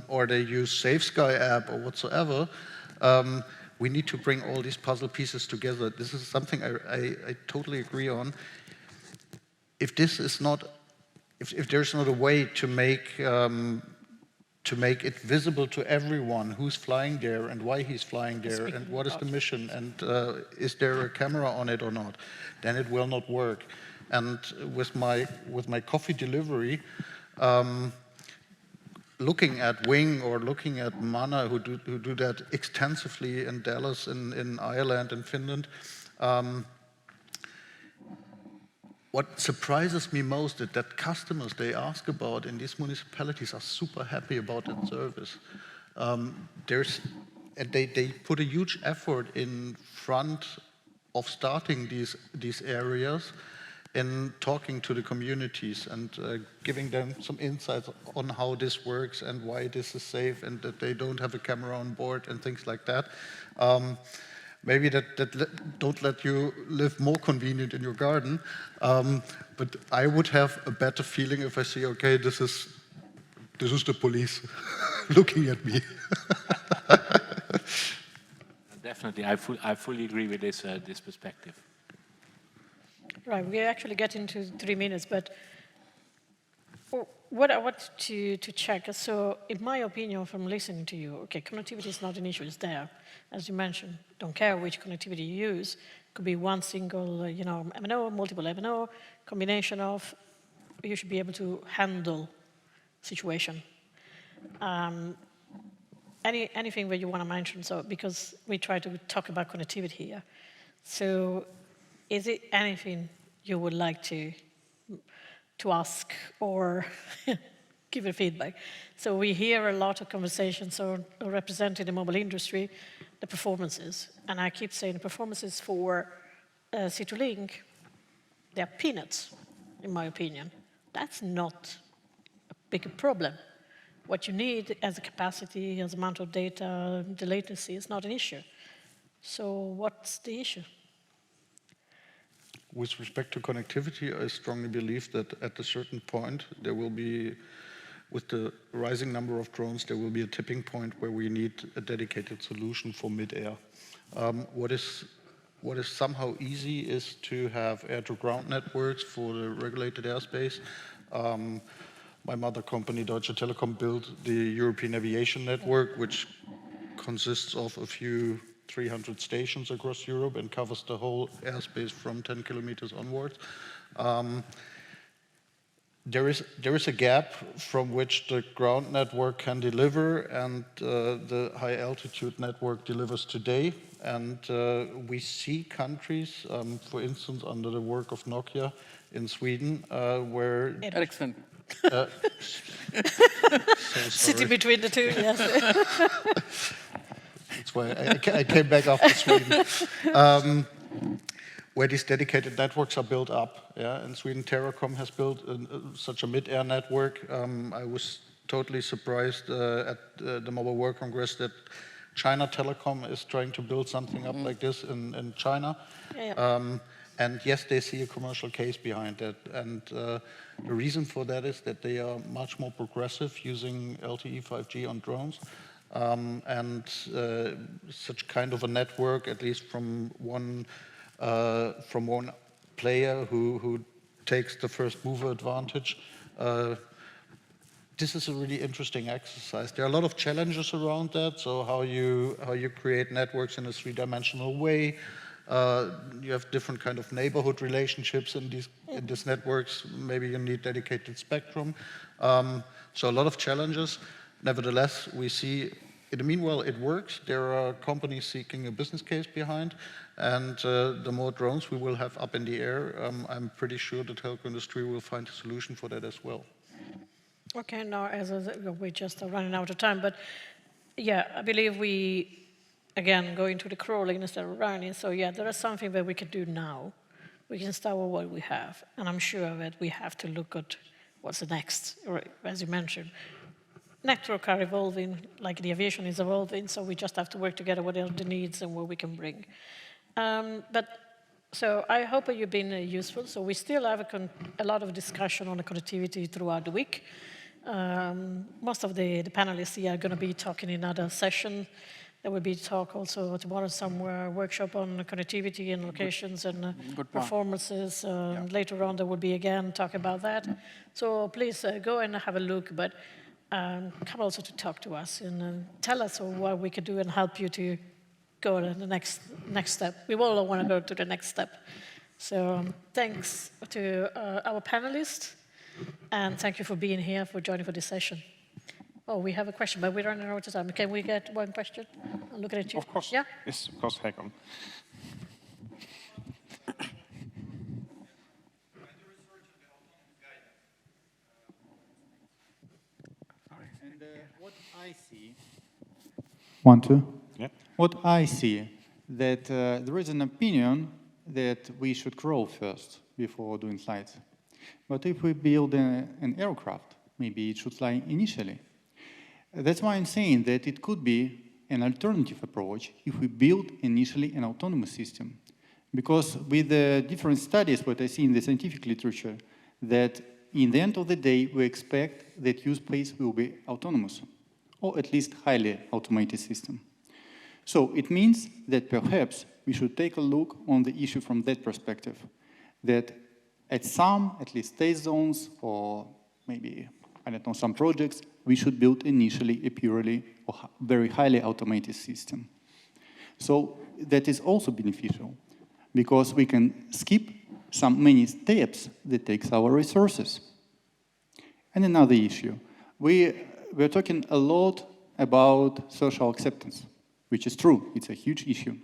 or they use Safe Sky app or whatsoever, we need to bring all these puzzle pieces together. This is something I totally agree on. If this is not, if there's not a way to make it visible to everyone who's flying there and why he's flying there and what is the mission and is there a camera on it or not, then it will not work. And with my coffee delivery, looking at Wing or looking at Mana, who do that extensively in Dallas, in Ireland, and Finland. What surprises me most is that customers they ask about in these municipalities are super happy about that service. They put a huge effort in front of starting these areas in talking to the communities and giving them some insights on how this works and why this is safe and that they don't have a camera on board and things like that. Maybe don't let you live more convenient in your garden, but I would have a better feeling if I see, okay, this is the police looking at me. Definitely, I fully agree with this perspective. Right, we actually get into 3 minutes, but what I want to check, so in my opinion from listening to you, okay, connectivity is not an issue, it's there. As you mentioned, don't care which connectivity you use. It could be one single, MNO, multiple MNO, combination of, you should be able to handle situation. Anything that you want to mention, so because we try to talk about connectivity here. So is it anything you would like to ask or give a feedback? So we hear a lot of conversations representing the mobile industry, the performances, and I keep saying the performances for C2Link, they're peanuts, in my opinion. That's not a big problem. What you need as a capacity, as amount of data, the latency is not an issue. So what's the issue? With respect to connectivity, I strongly believe that at a certain point, there will be, with the rising number of drones, there will be a tipping point where we need a dedicated solution for mid-air. What is somehow easy is to have air-to-ground networks for the regulated airspace. My mother company, Deutsche Telekom, built the European Aviation Network, which consists of a few 300 stations across Europe and covers the whole airspace from 10 kilometers onwards. There is a gap from which the ground network can deliver and the high altitude network delivers today. And we see countries, for instance, under the work of Nokia in Sweden, where... Ericsson. So Sitting between the two, yes. That's why I came back after Sweden. Where these dedicated networks are built up. Yeah? And Sweden Telecom has built such a mid-air network. I was totally surprised at the Mobile World Congress that China Telecom is trying to build something up like this in China. Yeah. And yes, they see a commercial case behind that. And the reason for that is that they are much more progressive using LTE 5G on drones. And such kind of a network, at least from one player who takes the first mover advantage, this is a really interesting exercise. There are a lot of challenges around that. So how you create networks in a three-dimensional way. You have different kind of neighborhood relationships in these networks. Maybe you need dedicated spectrum. So a lot of challenges. Nevertheless, we see, in the meanwhile, it works. There are companies seeking a business case behind. And the more drones we will have up in the air, I'm pretty sure the telco industry will find a solution for that as well. Okay, now we just are running out of time, but yeah, I believe we, again, go into the crawling instead of running. So yeah, there is something that we can do now. We can start with what we have, and I'm sure that we have to look at what's the next, or as you mentioned. Networks are evolving, like the aviation is evolving, so we just have to work together what are the needs and what we can bring. So I hope that you've been useful. So we still have a lot of discussion on the connectivity throughout the week. Most of the panelists here are going to be talking in other sessions. There will be talk also tomorrow somewhere, workshop on connectivity and locations and performances. Later on there will be again talk about that. So please go and have a look, but come also to talk to us and tell us what we can do and help you to go to the next step. We all want to go to the next step. So thanks to our panelists, and thank you for being here, for joining for this session. Oh, we have a question, but we're running out of time. Can we get one question? I'm looking at you. Of course. Yeah? Yes, of course, Hakon. And what I see... 1, 2. Yeah. What I see, that there is an opinion that we should grow first before doing flights. But if we build an aircraft, maybe it should fly initially. That's why I'm saying that it could be an alternative approach if we build initially an autonomous system. Because with the different studies, what I see in the scientific literature, that in the end of the day, we expect that use space will be autonomous, or at least highly automated system. So it means that perhaps we should take a look on the issue from that perspective, that at least test zones, or maybe, I don't know, some projects, we should build initially a purely or very highly automated system. So that is also beneficial, because we can skip many steps that takes our resources. And another issue, we're talking a lot about social acceptance, which is true, it's a huge issue.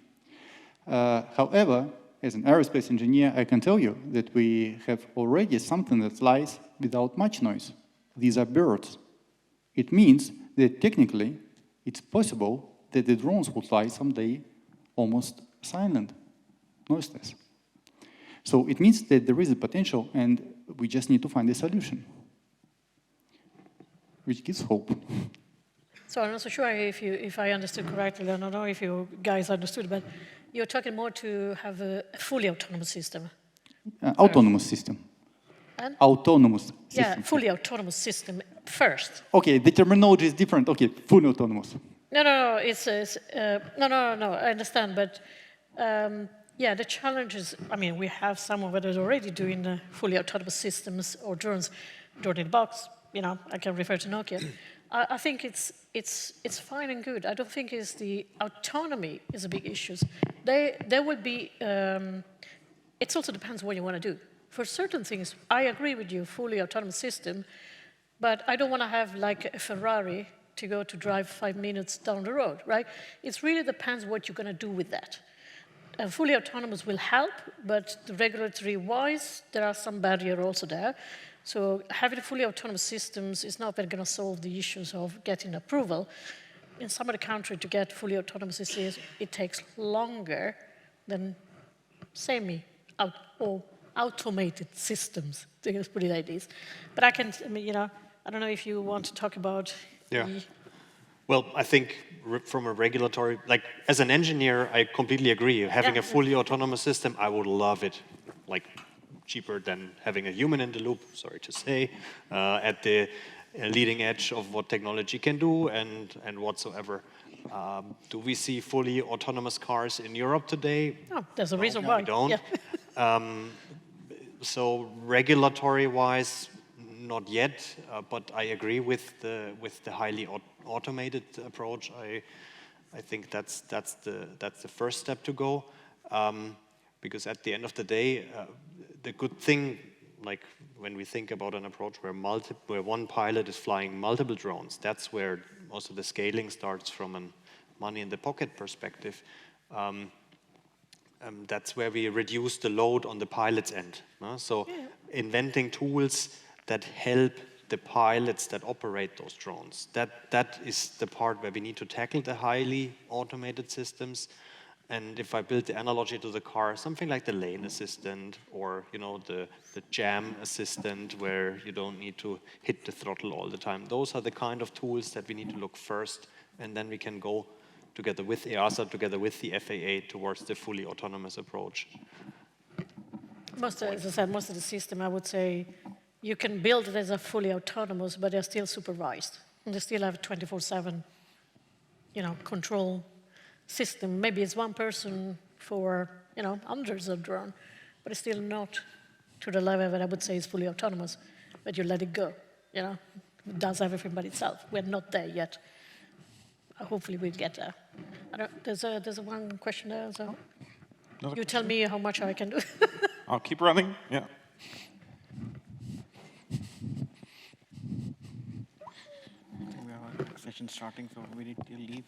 However, as an aerospace engineer, I can tell you that we have already something that flies without much noise. These are birds. It means that technically, it's possible that the drones will fly someday almost silent, noiseless. So it means that there is a potential, and we just need to find a solution, which gives hope. So I'm not so sure if I understood correctly. I don't know if you guys understood, but you're talking more to have a fully autonomous system. Autonomous system. And? Autonomous system. Yeah, fully autonomous system first. Okay, the terminology is different. Okay, fully autonomous. No. No. I understand, but yeah, the challenge is. I mean, we have someone that is already doing fully autonomous systems or drones, drone in the box. You know, I can refer to Nokia. I think it's fine and good. I don't think it's the autonomy is a big issue. There will be. It also depends what you want to do. For certain things, I agree with you, fully autonomous system, but I don't want to have like a Ferrari to go to drive 5 minutes down the road, right? It really depends what you're going to do with that. Fully autonomous will help, but the regulatory-wise, there are some barriers also there. So having fully autonomous systems is not going to solve the issues of getting approval. In some of the countries, to get fully autonomous systems, it takes longer than automated systems, let's put it like this. But I don't know if you want to talk about Well, I think from a regulatory, like as an engineer, I completely agree. Having a fully autonomous system, I would love it. Like cheaper than having a human in the loop, sorry to say, at the leading edge of what technology can do and whatsoever. Do we see fully autonomous cars in Europe today? No, there's a reason why. We don't. Yeah. So regulatory-wise, not yet, but I agree with the highly automated approach. I think that's the first step to go, because at the end of the day, the good thing, like when we think about an approach where one pilot is flying multiple drones, that's where most of the scaling starts from a money in the pocket perspective. That's where we reduce the load on the pilot's end. So inventing tools that help the pilots that operate those drones, that is the part where we need to tackle the highly automated systems. And if I build the analogy to the car, something like the lane assistant or the jam assistant where you don't need to hit the throttle all the time. Those are the kind of tools that we need to look first, and then we can go together with EASA, together with the FAA towards the fully autonomous approach. As I said, most of the system, I would say, you can build it as a fully autonomous, but they're still supervised. And they still have 24/7, control system. Maybe it's one person for, hundreds of drones, but it's still not to the level that I would say is fully autonomous, but you let it go, It does everything by itself. We're not there yet. Hopefully we'll get there. There's one question there, so you tell me how much I can do. I'll keep running, yeah. session starting, so we need to leave.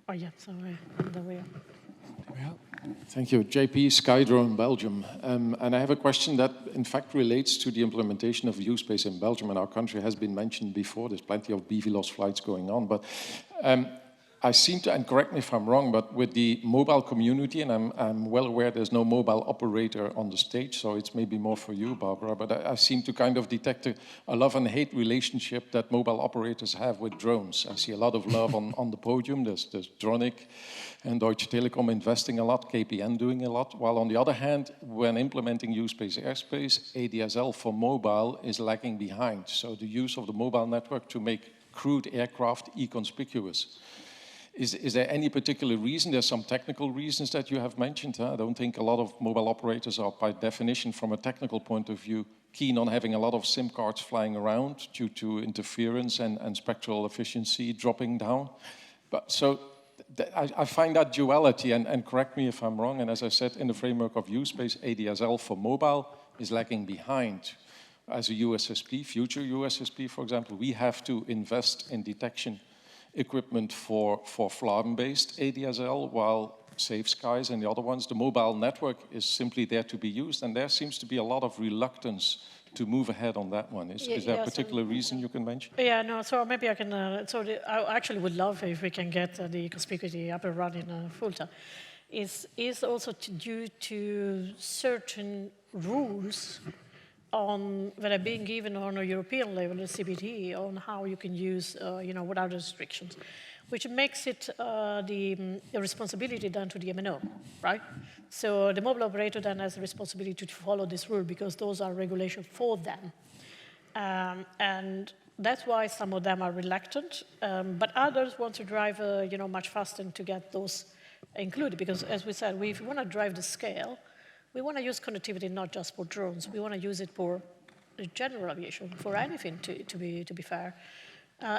Oh, yeah, so there we are. Thank you. JP, Skydrone, Belgium. And I have a question that, in fact, relates to the implementation of U-Space in Belgium. And our country has been mentioned before. There's plenty of BVLOS flights going on. But I seem to, and correct me if I'm wrong, but with the mobile community, and I'm well aware there's no mobile operator on the stage, so it's maybe more for you, Barbara, but I seem to kind of detect a love and hate relationship that mobile operators have with drones. I see a lot of love on the podium. There's Dronic and Deutsche Telekom investing a lot, KPN doing a lot, while on the other hand, when implementing U-Space airspace, ADSL for mobile is lagging behind. So the use of the mobile network to make crewed aircraft inconspicuous. Is there any particular reason? There's some technical reasons that you have mentioned. I don't think a lot of mobile operators are, by definition, from a technical point of view, keen on having a lot of SIM cards flying around due to interference and spectral efficiency dropping down. But so I find that duality, and correct me if I'm wrong, and as I said, in the framework of U-Space, ADSL for mobile is lagging behind. As a USSP, future USSP, for example, we have to invest in detection equipment for FLARM-based ADSL, while Safe Skies and the other ones, the mobile network is simply there to be used, and there seems to be a lot of reluctance to move ahead on that one. Is there a particular reason you can mention? Yeah, no, so maybe I can, I actually would love if we can get the conspicuity up and running full time. Is also due to certain rules that are being given on a European level, the CBT, on how you can use, without restrictions, which makes it the responsibility down to the MNO, right? So the mobile operator then has the responsibility to follow this rule because those are regulations for them. And that's why some of them are reluctant, but others want to drive, much faster to get those included, because as we said, if we want to drive the scale, we want to use connectivity not just for drones. We want to use it for the general aviation, for anything, to be fair.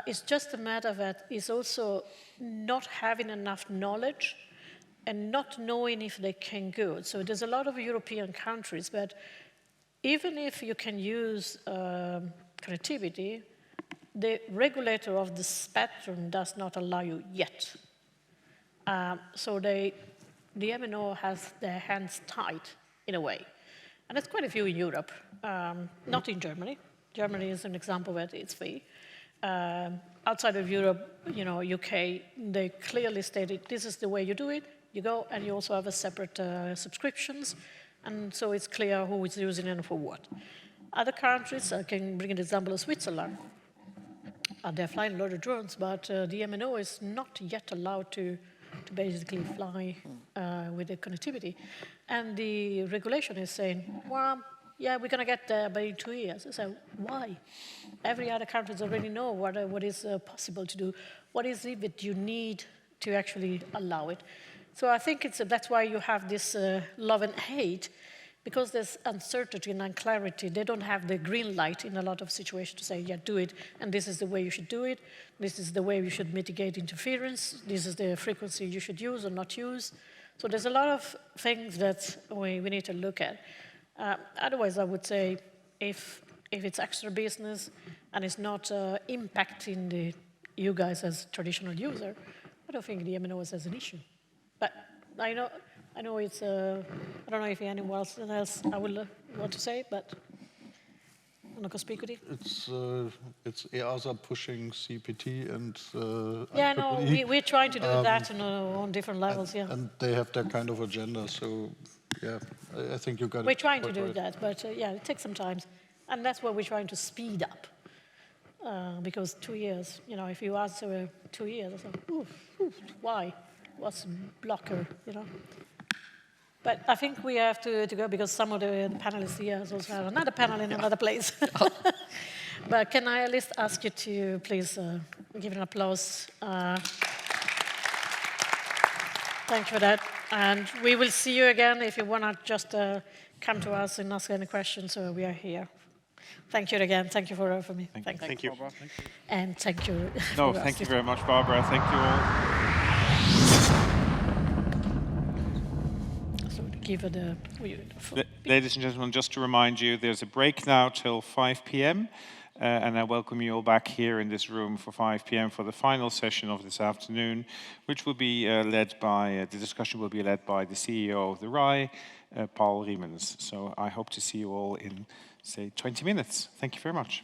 It's just a matter that it's also not having enough knowledge and not knowing if they can go. So there's a lot of European countries that even if you can use connectivity, the regulator of the spectrum does not allow you yet. So the MNO has their hands tied in a way. And there's quite a few in Europe, not in Germany. Germany is an example where it's free. Outside of Europe, UK, they clearly stated this is the way you do it. You go and you also have a separate subscriptions. And so it's clear who is using it and for what. Other countries, I can bring an example of Switzerland. They're flying a lot of drones, but the MNO is not yet allowed to basically fly with the connectivity. And the regulation is saying, well, yeah, we're going to get there by 2 years. So why? Every other country already know what is possible to do. What is it that you need to actually allow it? So I think that's why you have this love and hate, because there's uncertainty and unclarity. They don't have the green light in a lot of situations to say, yeah, do it, and this is the way you should do it. This is the way you should mitigate interference. This is the frequency you should use or not use. So there's a lot of things that we need to look at. Otherwise, I would say if it's extra business and it's not impacting you guys as traditional user, I don't think the MNOs has an issue. But I know it's, I don't know if anyone else I will want to say, but on the conspicuity. It's EASA pushing CPT and yeah, no, we're trying to do that on different levels, yeah. And they have that kind of agenda, so yeah, I think you got it. We're trying to do that, but yeah, it takes some time. And that's what we're trying to speed up. Because 2 years, if you ask 2 years, I think, why? What's a blocker, But I think we have to go because some of the panelists here also have another panel in another place. But can I at least ask you to please give an applause. Thank you for that. And we will see you again if you want to just come to us and ask any questions. We are here. Thank you again. Thank you for me. Thank you. And thank you. No, thank you very much, Barbara. Thank you all. Ladies and gentlemen, just to remind you, there's a break now till 5 p.m. and I welcome you all back here in this room for 5 p.m. for the final session of this afternoon, which will be led by, the discussion will be led by the CEO of the RAI, Paul Riemens. So I hope to see you all in, say, 20 minutes. Thank you very much.